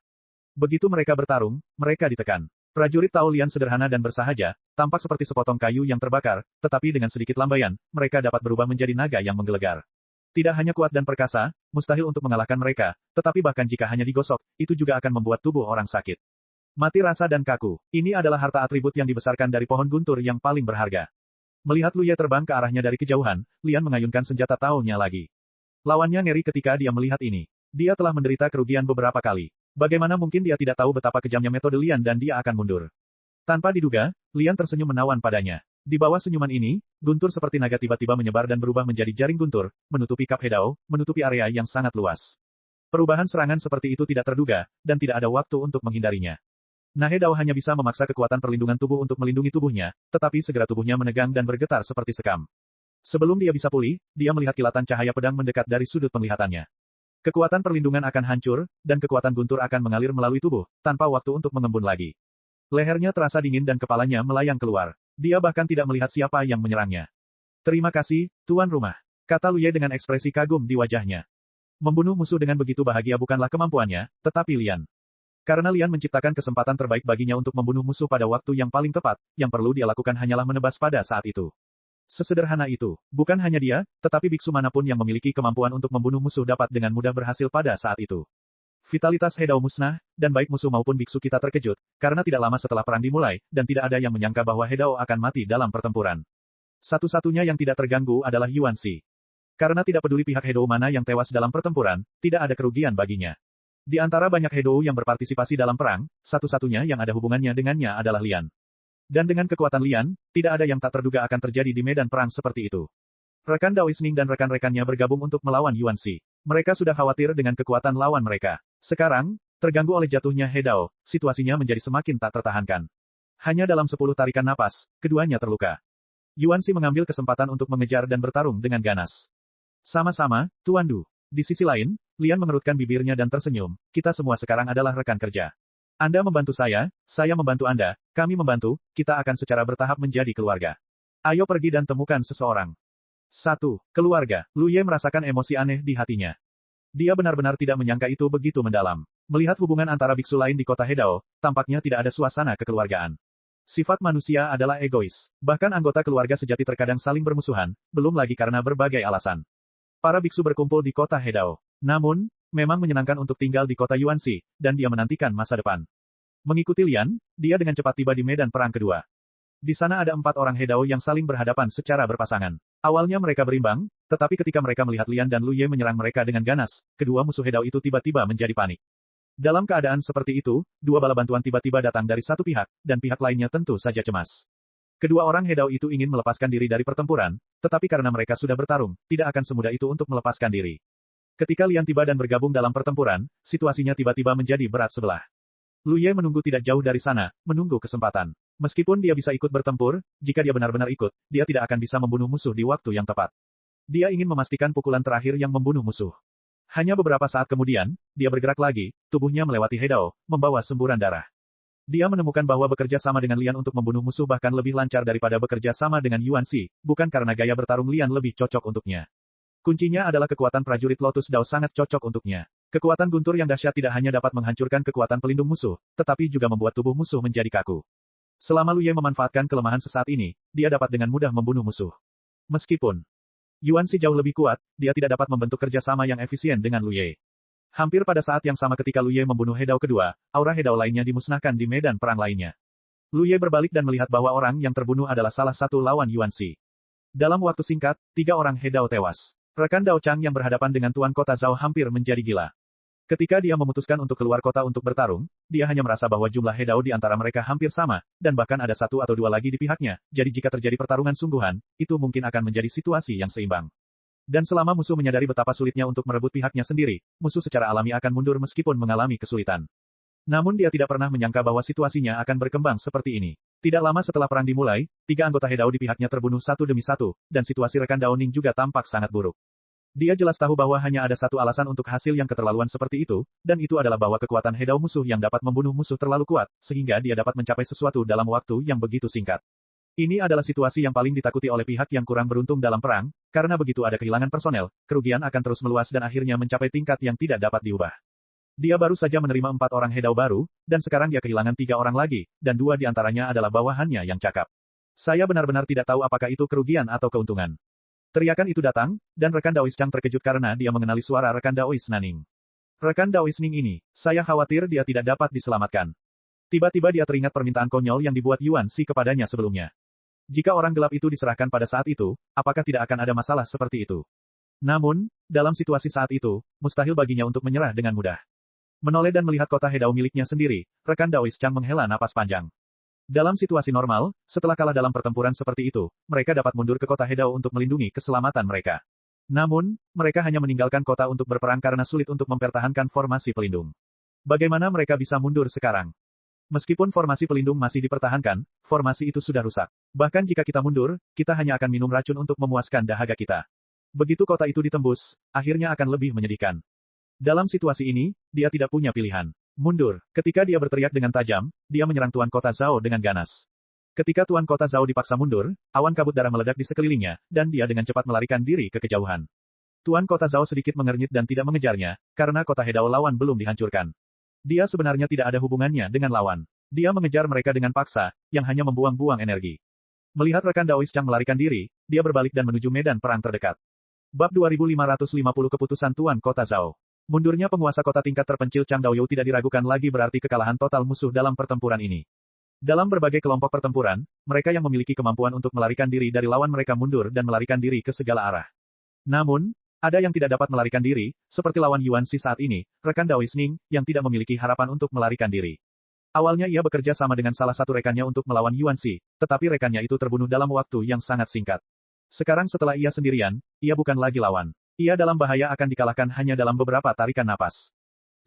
Begitu mereka bertarung, mereka ditekan. Prajurit Tao Lian sederhana dan bersahaja, tampak seperti sepotong kayu yang terbakar, tetapi dengan sedikit lambaian, mereka dapat berubah menjadi naga yang menggelegar. Tidak hanya kuat dan perkasa, mustahil untuk mengalahkan mereka, tetapi bahkan jika hanya digosok, itu juga akan membuat tubuh orang sakit. Mati rasa dan kaku. Ini adalah harta atribut yang dibesarkan dari pohon guntur yang paling berharga. Melihat Lu Ye terbang ke arahnya dari kejauhan, Lian mengayunkan senjata Tao-nya lagi. Lawannya ngeri ketika dia melihat ini. Dia telah menderita kerugian beberapa kali. Bagaimana mungkin dia tidak tahu betapa kejamnya metode Lian dan dia akan mundur. Tanpa diduga, Lian tersenyum menawan padanya. Di bawah senyuman ini, guntur seperti naga tiba-tiba menyebar dan berubah menjadi jaring guntur, menutupi Kap Hedao, menutupi area yang sangat luas. Perubahan serangan seperti itu tidak terduga, dan tidak ada waktu untuk menghindarinya. Nah Hedao hanya bisa memaksa kekuatan perlindungan tubuh untuk melindungi tubuhnya, tetapi segera tubuhnya menegang dan bergetar seperti sekam. Sebelum dia bisa pulih, dia melihat kilatan cahaya pedang mendekat dari sudut penglihatannya. Kekuatan perlindungan akan hancur, dan kekuatan guntur akan mengalir melalui tubuh, tanpa waktu untuk mengembun lagi. Lehernya terasa dingin dan kepalanya melayang keluar. Dia bahkan tidak melihat siapa yang menyerangnya. Terima kasih, Tuan Rumah. Kata Lu Ye dengan ekspresi kagum di wajahnya. Membunuh musuh dengan begitu bahagia bukanlah kemampuannya, tetapi Lian. Karena Lian menciptakan kesempatan terbaik baginya untuk membunuh musuh pada waktu yang paling tepat, yang perlu dia lakukan hanyalah menebas pada saat itu. Sesederhana itu. Bukan hanya dia, tetapi biksu manapun yang memiliki kemampuan untuk membunuh musuh dapat dengan mudah berhasil pada saat itu. Vitalitas Hedao musnah, dan baik musuh maupun biksu kita terkejut, karena tidak lama setelah perang dimulai, dan tidak ada yang menyangka bahwa Hedao akan mati dalam pertempuran. Satu-satunya yang tidak terganggu adalah Yuanxi. Karena tidak peduli pihak Hedao mana yang tewas dalam pertempuran, tidak ada kerugian baginya. Di antara banyak Hedao yang berpartisipasi dalam perang, satu-satunya yang ada hubungannya dengannya adalah Lian. Dan dengan kekuatan Lian, tidak ada yang tak terduga akan terjadi di medan perang seperti itu. Rekan Dao Isning dan rekan-rekannya bergabung untuk melawan Yuanxi. Mereka sudah khawatir dengan kekuatan lawan mereka. Sekarang, terganggu oleh jatuhnya Hedao, situasinya menjadi semakin tak tertahankan. Hanya dalam 10 tarikan napas, keduanya terluka. Yuanxi mengambil kesempatan untuk mengejar dan bertarung dengan ganas. Sama-sama, Tuan Du. Di sisi lain, Lian mengerutkan bibirnya dan tersenyum, kita semua sekarang adalah rekan kerja. Anda membantu saya membantu Anda, kami membantu, kita akan secara bertahap menjadi keluarga. Ayo pergi dan temukan seseorang. 1. Keluarga. Lu Ye merasakan emosi aneh di hatinya. Dia benar-benar tidak menyangka itu begitu mendalam. Melihat hubungan antara biksu lain di kota Hedao, tampaknya tidak ada suasana kekeluargaan. Sifat manusia adalah egois. Bahkan anggota keluarga sejati terkadang saling bermusuhan, belum lagi karena berbagai alasan. Para biksu berkumpul di kota Hedao. Namun, memang menyenangkan untuk tinggal di kota Yuanxi, dan dia menantikan masa depan. Mengikuti Lian, dia dengan cepat tiba di medan perang kedua. Di sana ada 4 orang Hedao yang saling berhadapan secara berpasangan. Awalnya mereka berimbang, tetapi ketika mereka melihat Lian dan Lu Ye menyerang mereka dengan ganas, kedua musuh Hedao itu tiba-tiba menjadi panik. Dalam keadaan seperti itu, 2 bala bantuan tiba-tiba datang dari satu pihak, dan pihak lainnya tentu saja cemas. Kedua orang Hedao itu ingin melepaskan diri dari pertempuran, tetapi karena mereka sudah bertarung, tidak akan semudah itu untuk melepaskan diri. Ketika Lian tiba dan bergabung dalam pertempuran, situasinya tiba-tiba menjadi berat sebelah. Lu Ye menunggu tidak jauh dari sana, menunggu kesempatan. Meskipun dia bisa ikut bertempur, jika dia benar-benar ikut, dia tidak akan bisa membunuh musuh di waktu yang tepat. Dia ingin memastikan pukulan terakhir yang membunuh musuh. Hanya beberapa saat kemudian, dia bergerak lagi, tubuhnya melewati Hedao, membawa semburan darah. Dia menemukan bahwa bekerja sama dengan Lian untuk membunuh musuh bahkan lebih lancar daripada bekerja sama dengan Yuanxi, bukan karena gaya bertarung Lian lebih cocok untuknya. Kuncinya adalah kekuatan prajurit Lotus Dao sangat cocok untuknya. Kekuatan guntur yang dahsyat tidak hanya dapat menghancurkan kekuatan pelindung musuh, tetapi juga membuat tubuh musuh menjadi kaku. Selama Lu Ye memanfaatkan kelemahan sesaat ini, dia dapat dengan mudah membunuh musuh. Meskipun Yuanxi jauh lebih kuat, dia tidak dapat membentuk kerjasama yang efisien dengan Lu Ye. Hampir pada saat yang sama ketika Lu Ye membunuh Hedao kedua, aura Hedao lainnya dimusnahkan di medan perang lainnya. Lu Ye berbalik dan melihat bahwa orang yang terbunuh adalah salah satu lawan Yuanxi. Dalam waktu singkat, 3 orang Hedao tewas. Rekan Dao Chang yang berhadapan dengan Tuan Kota Zhao hampir menjadi gila. Ketika dia memutuskan untuk keluar kota untuk bertarung, dia hanya merasa bahwa jumlah Hedao di antara mereka hampir sama, dan bahkan ada 1 atau 2 lagi di pihaknya, jadi jika terjadi pertarungan sungguhan, itu mungkin akan menjadi situasi yang seimbang. Dan selama musuh menyadari betapa sulitnya untuk merebut pihaknya sendiri, musuh secara alami akan mundur meskipun mengalami kesulitan. Namun dia tidak pernah menyangka bahwa situasinya akan berkembang seperti ini. Tidak lama setelah perang dimulai, 3 anggota Hedao di pihaknya terbunuh satu demi satu, dan situasi rekan Dao Ning juga tampak sangat buruk. Dia jelas tahu bahwa hanya ada satu alasan untuk hasil yang keterlaluan seperti itu, dan itu adalah bahwa kekuatan Hedao musuh yang dapat membunuh musuh terlalu kuat, sehingga dia dapat mencapai sesuatu dalam waktu yang begitu singkat. Ini adalah situasi yang paling ditakuti oleh pihak yang kurang beruntung dalam perang, karena begitu ada kehilangan personel, kerugian akan terus meluas dan akhirnya mencapai tingkat yang tidak dapat diubah. Dia baru saja menerima 4 orang Hedao baru, dan sekarang dia kehilangan 3 orang lagi, dan 2 di antaranya adalah bawahannya yang cakap. Saya benar-benar tidak tahu apakah itu kerugian atau keuntungan. Teriakan itu datang, dan rekan Daois Chang terkejut karena dia mengenali suara rekan Daois Naning. Rekan Daois Ning ini, saya khawatir dia tidak dapat diselamatkan. Tiba-tiba dia teringat permintaan konyol yang dibuat Yuanxi kepadanya sebelumnya. Jika orang gelap itu diserahkan pada saat itu, apakah tidak akan ada masalah seperti itu? Namun, dalam situasi saat itu, mustahil baginya untuk menyerah dengan mudah. Menoleh dan melihat kota Hedao miliknya sendiri, rekan Daois Chang menghela napas panjang. Dalam situasi normal, setelah kalah dalam pertempuran seperti itu, mereka dapat mundur ke kota Hedao untuk melindungi keselamatan mereka. Namun, mereka hanya meninggalkan kota untuk berperang karena sulit untuk mempertahankan formasi pelindung. Bagaimana mereka bisa mundur sekarang? Meskipun formasi pelindung masih dipertahankan, formasi itu sudah rusak. Bahkan jika kita mundur, kita hanya akan minum racun untuk memuaskan dahaga kita. Begitu kota itu ditembus, akhirnya akan lebih menyedihkan. Dalam situasi ini, dia tidak punya pilihan. Mundur. Ketika dia berteriak dengan tajam, dia menyerang Tuan Kota Zhao dengan ganas. Ketika Tuan Kota Zhao dipaksa mundur, awan kabut darah meledak di sekelilingnya, dan dia dengan cepat melarikan diri ke kejauhan. Tuan Kota Zhao sedikit mengernyit dan tidak mengejarnya, karena kota Hedao lawan belum dihancurkan. Dia sebenarnya tidak ada hubungannya dengan lawan. Dia mengejar mereka dengan paksa, yang hanya membuang-buang energi. Melihat rekan Daois Chang melarikan diri, dia berbalik dan menuju medan perang terdekat. Bab 2550 Keputusan Tuan Kota Zhao. Mundurnya penguasa kota tingkat terpencil Chang Daoyu tidak diragukan lagi berarti kekalahan total musuh dalam pertempuran ini. Dalam berbagai kelompok pertempuran, mereka yang memiliki kemampuan untuk melarikan diri dari lawan mereka mundur dan melarikan diri ke segala arah. Namun, ada yang tidak dapat melarikan diri, seperti lawan Yuan Shi saat ini, rekan Daois Ning, yang tidak memiliki harapan untuk melarikan diri. Awalnya ia bekerja sama dengan salah satu rekannya untuk melawan Yuan Shi, tetapi rekannya itu terbunuh dalam waktu yang sangat singkat. Sekarang setelah ia sendirian, ia bukan lagi lawan. Ia dalam bahaya akan dikalahkan hanya dalam beberapa tarikan napas.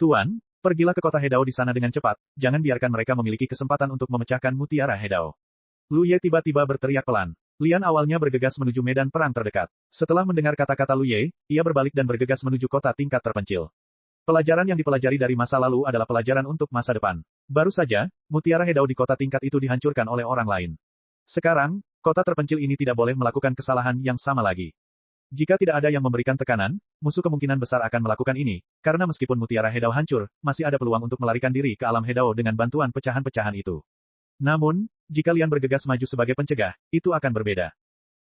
Tuan, pergilah ke kota Hedao di sana dengan cepat, jangan biarkan mereka memiliki kesempatan untuk memecahkan mutiara Hedao. Lu Ye tiba-tiba berteriak pelan. Lian awalnya bergegas menuju medan perang terdekat. Setelah mendengar kata-kata Lu Ye, ia berbalik dan bergegas menuju kota tingkat terpencil. Pelajaran yang dipelajari dari masa lalu adalah pelajaran untuk masa depan. Baru saja, mutiara Hedao di kota tingkat itu dihancurkan oleh orang lain. Sekarang, kota terpencil ini tidak boleh melakukan kesalahan yang sama lagi. Jika tidak ada yang memberikan tekanan, musuh kemungkinan besar akan melakukan ini, karena meskipun mutiara Hedao hancur, masih ada peluang untuk melarikan diri ke alam Hedao dengan bantuan pecahan-pecahan itu. Namun, jika Lian bergegas maju sebagai pencegah, itu akan berbeda.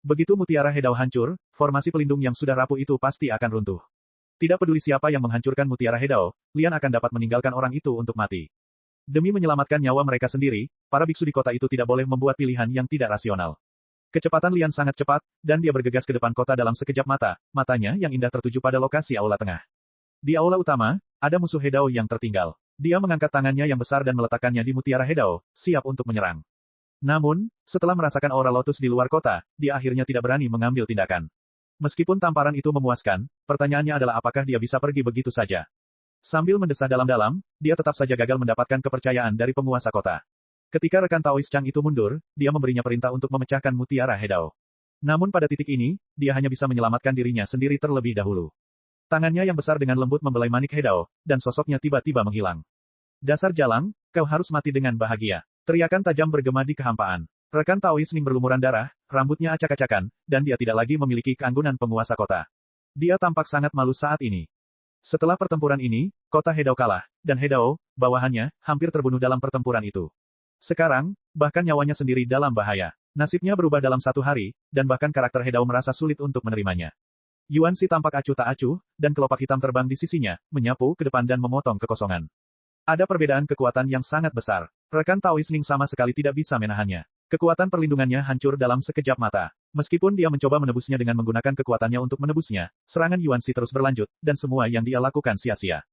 Begitu mutiara Hedao hancur, formasi pelindung yang sudah rapuh itu pasti akan runtuh. Tidak peduli siapa yang menghancurkan mutiara Hedao, Lian akan dapat meninggalkan orang itu untuk mati. Demi menyelamatkan nyawa mereka sendiri, para biksu di kota itu tidak boleh membuat pilihan yang tidak rasional. Kecepatan Lian sangat cepat, dan dia bergegas ke depan kota dalam sekejap mata, matanya yang indah tertuju pada lokasi aula tengah. Di aula utama, ada musuh Hedao yang tertinggal. Dia mengangkat tangannya yang besar dan meletakkannya di mutiara Hedao, siap untuk menyerang. Namun, setelah merasakan aura lotus di luar kota, dia akhirnya tidak berani mengambil tindakan. Meskipun tamparan itu memuaskan, pertanyaannya adalah apakah dia bisa pergi begitu saja. Sambil mendesah dalam-dalam, dia tetap saja gagal mendapatkan kepercayaan dari penguasa kota. Ketika rekan Taois Chang itu mundur, dia memberinya perintah untuk memecahkan mutiara Hedao. Namun pada titik ini, dia hanya bisa menyelamatkan dirinya sendiri terlebih dahulu. Tangannya yang besar dengan lembut membelai manik Hedao, dan sosoknya tiba-tiba menghilang. Dasar jalang, kau harus mati dengan bahagia. Teriakan tajam bergema di kehampaan. Rekan Taois Ning berlumuran darah, rambutnya acak-acakan, dan dia tidak lagi memiliki keanggunan penguasa kota. Dia tampak sangat malu saat ini. Setelah pertempuran ini, kota Hedao kalah, dan Hedao, bawahannya, hampir terbunuh dalam pertempuran itu. Sekarang, bahkan nyawanya sendiri dalam bahaya. Nasibnya berubah dalam satu hari, dan bahkan karakter Hedao merasa sulit untuk menerimanya. Yuan Shi tampak acuh tak acuh, dan kelopak hitam terbang di sisinya, menyapu ke depan dan memotong kekosongan. Ada perbedaan kekuatan yang sangat besar. Rekan Taois Ning sama sekali tidak bisa menahannya. Kekuatan perlindungannya hancur dalam sekejap mata. Meskipun dia mencoba menebusnya dengan menggunakan kekuatannya untuk menebusnya, serangan Yuan Shi terus berlanjut, dan semua yang dia lakukan sia-sia.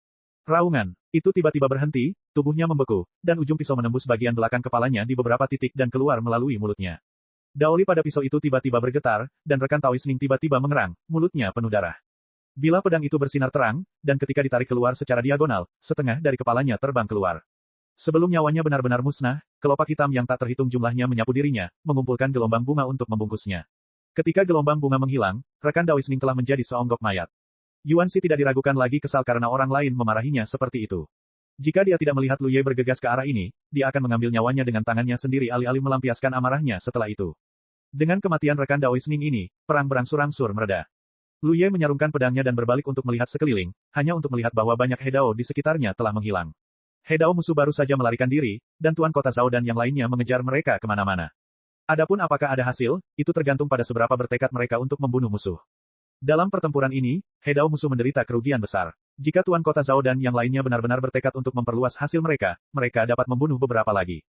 Raungan itu tiba-tiba berhenti, tubuhnya membeku, dan ujung pisau menembus bagian belakang kepalanya di beberapa titik dan keluar melalui mulutnya. Daoli pada pisau itu tiba-tiba bergetar, dan rekan Taois Ning tiba-tiba mengerang, mulutnya penuh darah. Bila pedang itu bersinar terang, dan ketika ditarik keluar secara diagonal, setengah dari kepalanya terbang keluar. Sebelum nyawanya benar-benar musnah, kelopak hitam yang tak terhitung jumlahnya menyapu dirinya, mengumpulkan gelombang bunga untuk membungkusnya. Ketika gelombang bunga menghilang, rekan Daois Ning telah menjadi seonggok mayat. Yuan Shi tidak diragukan lagi kesal karena orang lain memarahinya seperti itu. Jika dia tidak melihat Lu Ye bergegas ke arah ini, dia akan mengambil nyawanya dengan tangannya sendiri alih-alih melampiaskan amarahnya setelah itu. Dengan kematian rekan Daois Ning ini, perang berangsur-angsur mereda. Lu Ye menyarungkan pedangnya dan berbalik untuk melihat sekeliling, hanya untuk melihat bahwa banyak Hedao di sekitarnya telah menghilang. Hedao musuh baru saja melarikan diri, dan Tuan Kota Zhao dan yang lainnya mengejar mereka kemana-mana. Adapun apakah ada hasil, itu tergantung pada seberapa bertekad mereka untuk membunuh musuh. Dalam pertempuran ini, Hedao musuh menderita kerugian besar. Jika Tuan Kota Zhao dan yang lainnya benar-benar bertekad untuk memperluas hasil mereka, mereka dapat membunuh beberapa lagi.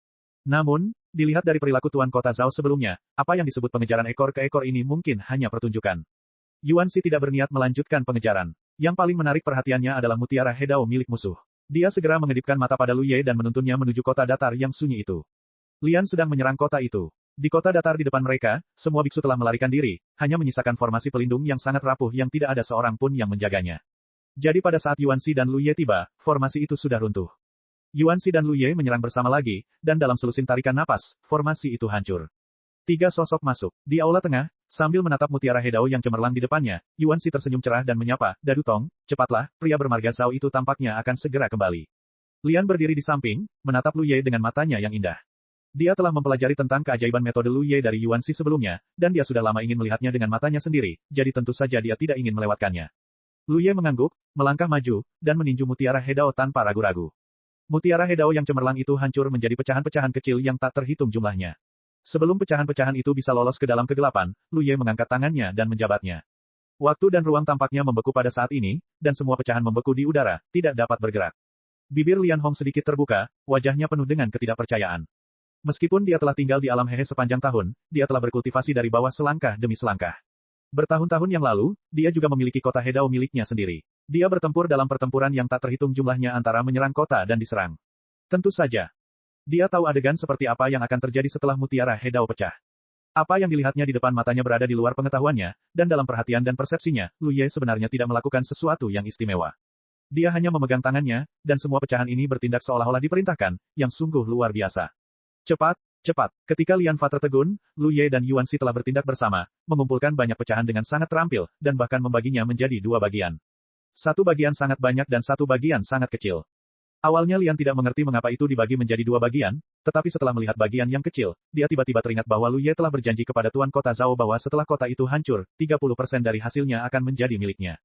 Namun, dilihat dari perilaku Tuan Kota Zhao sebelumnya, apa yang disebut pengejaran ekor ke ekor ini mungkin hanya pertunjukan. Yuan Shi tidak berniat melanjutkan pengejaran. Yang paling menarik perhatiannya adalah mutiara Hedao milik musuh. Dia segera mengedipkan mata pada Lu Ye dan menuntunnya menuju kota datar yang sunyi itu. Lian sedang menyerang kota itu. Di kota datar di depan mereka, semua biksu telah melarikan diri, hanya menyisakan formasi pelindung yang sangat rapuh yang tidak ada seorang pun yang menjaganya. Jadi pada saat Yuan Shi dan Lu Ye tiba, formasi itu sudah runtuh. Yuan Shi dan Lu Ye menyerang bersama lagi, dan dalam selusin tarikan napas, formasi itu hancur. 3 sosok masuk. Di aula tengah, sambil menatap mutiara Hedao yang cemerlang di depannya, Yuan Shi tersenyum cerah dan menyapa, "Dadu Tong, cepatlah, pria bermarga Zhao itu tampaknya akan segera kembali." Lian berdiri di samping, menatap Lu Ye dengan matanya yang indah. Dia telah mempelajari tentang keajaiban metode Lu Ye dari Yuan Shi sebelumnya, dan dia sudah lama ingin melihatnya dengan matanya sendiri, jadi tentu saja dia tidak ingin melewatkannya. Lu Ye mengangguk, melangkah maju, dan meninju mutiara Hedao tanpa ragu-ragu. Mutiara Hedao yang cemerlang itu hancur menjadi pecahan-pecahan kecil yang tak terhitung jumlahnya. Sebelum pecahan-pecahan itu bisa lolos ke dalam kegelapan, Lu Ye mengangkat tangannya dan menjabatnya. Waktu dan ruang tampaknya membeku pada saat ini, dan semua pecahan membeku di udara, tidak dapat bergerak. Bibir Lian Hong sedikit terbuka, wajahnya penuh dengan ketidakpercayaan. Meskipun dia telah tinggal di alam Hehe sepanjang tahun, dia telah berkultivasi dari bawah selangkah demi selangkah. Bertahun-tahun yang lalu, dia juga memiliki kota Hedao miliknya sendiri. Dia bertempur dalam pertempuran yang tak terhitung jumlahnya antara menyerang kota dan diserang. Tentu saja. Dia tahu adegan seperti apa yang akan terjadi setelah mutiara Hedao pecah. Apa yang dilihatnya di depan matanya berada di luar pengetahuannya, dan dalam perhatian dan persepsinya, Lu Ye sebenarnya tidak melakukan sesuatu yang istimewa. Dia hanya memegang tangannya, dan semua pecahan ini bertindak seolah-olah diperintahkan, yang sungguh luar biasa. Cepat, cepat. Ketika Lian Fa tertegun, Lu Ye dan Yuan Xi telah bertindak bersama, mengumpulkan banyak pecahan dengan sangat terampil, dan bahkan membaginya menjadi dua bagian. Satu bagian sangat banyak dan satu bagian sangat kecil. Awalnya Lian tidak mengerti mengapa itu dibagi menjadi dua bagian, tetapi setelah melihat bagian yang kecil, dia tiba-tiba teringat bahwa Lu Ye telah berjanji kepada Tuan Kota Zhao bahwa setelah kota itu hancur, 30% dari hasilnya akan menjadi miliknya.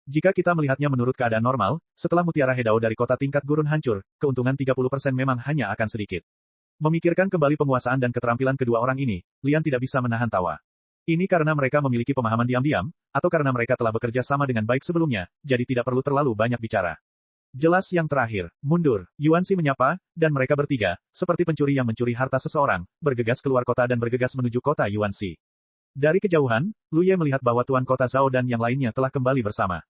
Jika kita melihatnya menurut keadaan normal, setelah mutiara Hedao dari kota tingkat gurun hancur, keuntungan 30% memang hanya akan sedikit. Memikirkan kembali penguasaan dan keterampilan kedua orang ini, Lian tidak bisa menahan tawa. Ini karena mereka memiliki pemahaman diam-diam, atau karena mereka telah bekerja sama dengan baik sebelumnya, jadi tidak perlu terlalu banyak bicara. Jelas yang terakhir, mundur, Yuan Xi menyapa, dan mereka bertiga, seperti pencuri yang mencuri harta seseorang, bergegas keluar kota dan bergegas menuju kota Yuan Xi. Dari kejauhan, Lu Ye melihat bahwa Tuan Kota Zhao dan yang lainnya telah kembali bersama.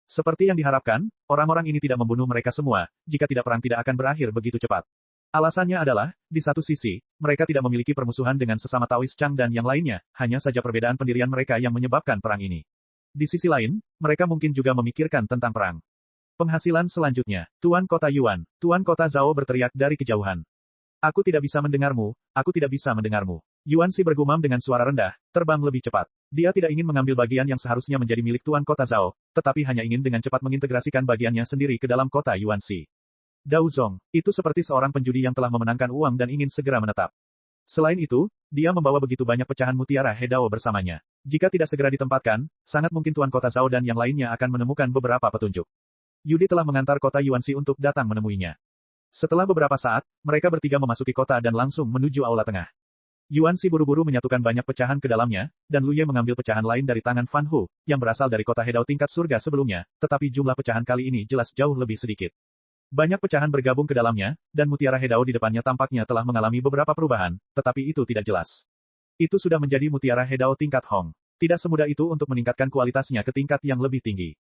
Seperti yang diharapkan, orang-orang ini tidak membunuh mereka semua, jika tidak perang tidak akan berakhir begitu cepat. Alasannya adalah, di satu sisi, mereka tidak memiliki permusuhan dengan sesama Taoist Chang dan yang lainnya, hanya saja perbedaan pendirian mereka yang menyebabkan perang ini. Di sisi lain, mereka mungkin juga memikirkan tentang perang. Penghasilan selanjutnya, Tuan Kota Yuan, Tuan Kota Zhao berteriak dari kejauhan. Aku tidak bisa mendengarmu, aku tidak bisa mendengarmu. Yuan Xi bergumam dengan suara rendah, terbang lebih cepat. Dia tidak ingin mengambil bagian yang seharusnya menjadi milik Tuan Kota Zhao, tetapi hanya ingin dengan cepat mengintegrasikan bagiannya sendiri ke dalam kota Yuan Xi. Dao Zong, itu seperti seorang penjudi yang telah memenangkan uang dan ingin segera menetap. Selain itu, dia membawa begitu banyak pecahan mutiara Hedao bersamanya. Jika tidak segera ditempatkan, sangat mungkin Tuan Kota Zhao dan yang lainnya akan menemukan beberapa petunjuk. Yudi telah mengantar kota Yuan Xi untuk datang menemuinya. Setelah beberapa saat, mereka bertiga memasuki kota dan langsung menuju aula tengah. Yuan Xi buru-buru menyatukan banyak pecahan ke dalamnya, dan Lu Ye mengambil pecahan lain dari tangan Fan Hu, yang berasal dari kota Hedao tingkat surga sebelumnya, tetapi jumlah pecahan kali ini jelas jauh lebih sedikit. Banyak pecahan bergabung ke dalamnya, dan mutiara Hedao di depannya tampaknya telah mengalami beberapa perubahan, tetapi itu tidak jelas. Itu sudah menjadi mutiara Hedao tingkat Hong. Tidak semudah itu untuk meningkatkan kualitasnya ke tingkat yang lebih tinggi.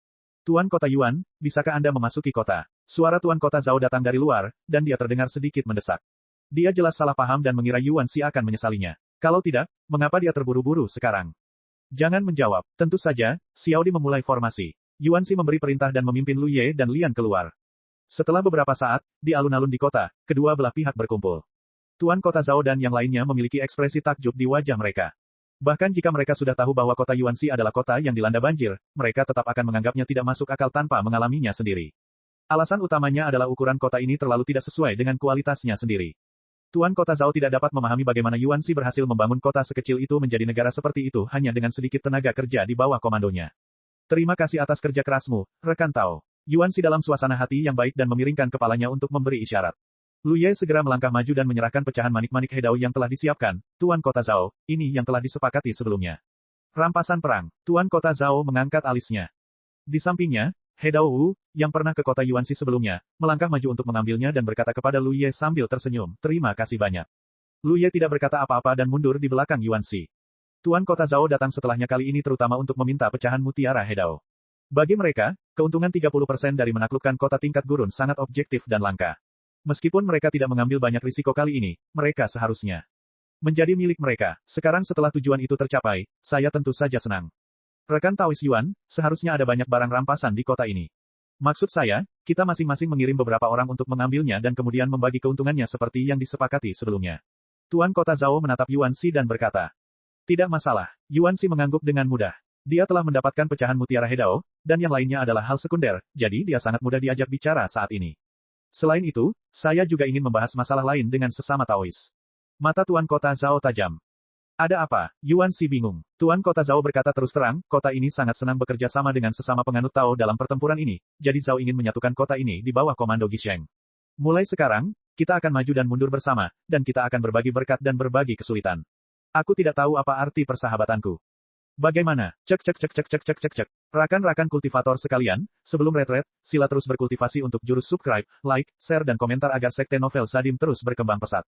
Tuan Kota Yuan, bisakah Anda memasuki kota? Suara Tuan Kota Zhao datang dari luar, dan dia terdengar sedikit mendesak. Dia jelas salah paham dan mengira Yuan Xi akan menyesalinya. Kalau tidak, mengapa dia terburu-buru sekarang? Jangan menjawab. Tentu saja, Xiaodi memulai formasi. Yuan Xi memberi perintah dan memimpin Lu Ye dan Lian keluar. Setelah beberapa saat, di alun-alun di kota, kedua belah pihak berkumpul. Tuan Kota Zhao dan yang lainnya memiliki ekspresi takjub di wajah mereka. Bahkan jika mereka sudah tahu bahwa kota Yuan Xi adalah kota yang dilanda banjir, mereka tetap akan menganggapnya tidak masuk akal tanpa mengalaminya sendiri. Alasan utamanya adalah ukuran kota ini terlalu tidak sesuai dengan kualitasnya sendiri. Tuan Kota Zhao tidak dapat memahami bagaimana Yuan Xi berhasil membangun kota sekecil itu menjadi negara seperti itu hanya dengan sedikit tenaga kerja di bawah komandonya. Terima kasih atas kerja kerasmu, rekan Tao. Yuan Xi dalam suasana hati yang baik dan memiringkan kepalanya untuk memberi isyarat. Lu Ye segera melangkah maju dan menyerahkan pecahan manik-manik Hedao yang telah disiapkan. Tuan Kota Zhao, ini yang telah disepakati sebelumnya. Rampasan perang. Tuan Kota Zhao mengangkat alisnya. Di sampingnya, Hedao Wu, yang pernah ke kota Yuan Xi sebelumnya, melangkah maju untuk mengambilnya dan berkata kepada Lu Ye sambil tersenyum, terima kasih banyak. Lu Ye tidak berkata apa-apa dan mundur di belakang Yuan Xi. Tuan Kota Zhao datang setelahnya kali ini terutama untuk meminta pecahan mutiara Hedao. Bagi mereka, keuntungan 30% dari menaklukkan kota tingkat gurun sangat objektif dan langka. Meskipun mereka tidak mengambil banyak risiko kali ini, mereka seharusnya menjadi milik mereka. Sekarang setelah tujuan itu tercapai, saya tentu saja senang. Rekan Taoist Yuan, seharusnya ada banyak barang rampasan di kota ini. Maksud saya, kita masing-masing mengirim beberapa orang untuk mengambilnya dan kemudian membagi keuntungannya seperti yang disepakati sebelumnya. Tuan Kota Zhao menatap Yuan Xi dan berkata, tidak masalah. Yuan Xi mengangguk dengan mudah. Dia telah mendapatkan pecahan mutiara Hedao, dan yang lainnya adalah hal sekunder, jadi dia sangat mudah diajak bicara saat ini. Selain itu, saya juga ingin membahas masalah lain dengan sesama Taoist. Mata Tuan Kota Zhao tajam. Ada apa? Yuan Xi bingung. Tuan Kota Zhao berkata terus terang, kota ini sangat senang bekerja sama dengan sesama penganut Tao dalam pertempuran ini, jadi Zhao ingin menyatukan kota ini di bawah komando Gisheng. Mulai sekarang, kita akan maju dan mundur bersama, dan kita akan berbagi berkat dan berbagi kesulitan. Aku tidak tahu apa arti persahabatanku. Bagaimana? Cek cek cek cek cek cek cek cek. Rakan-rakan kultivator sekalian, sebelum retret, sila terus berkultivasi untuk jurus subscribe, like, share dan komentar agar sekte novel Sadim terus berkembang pesat.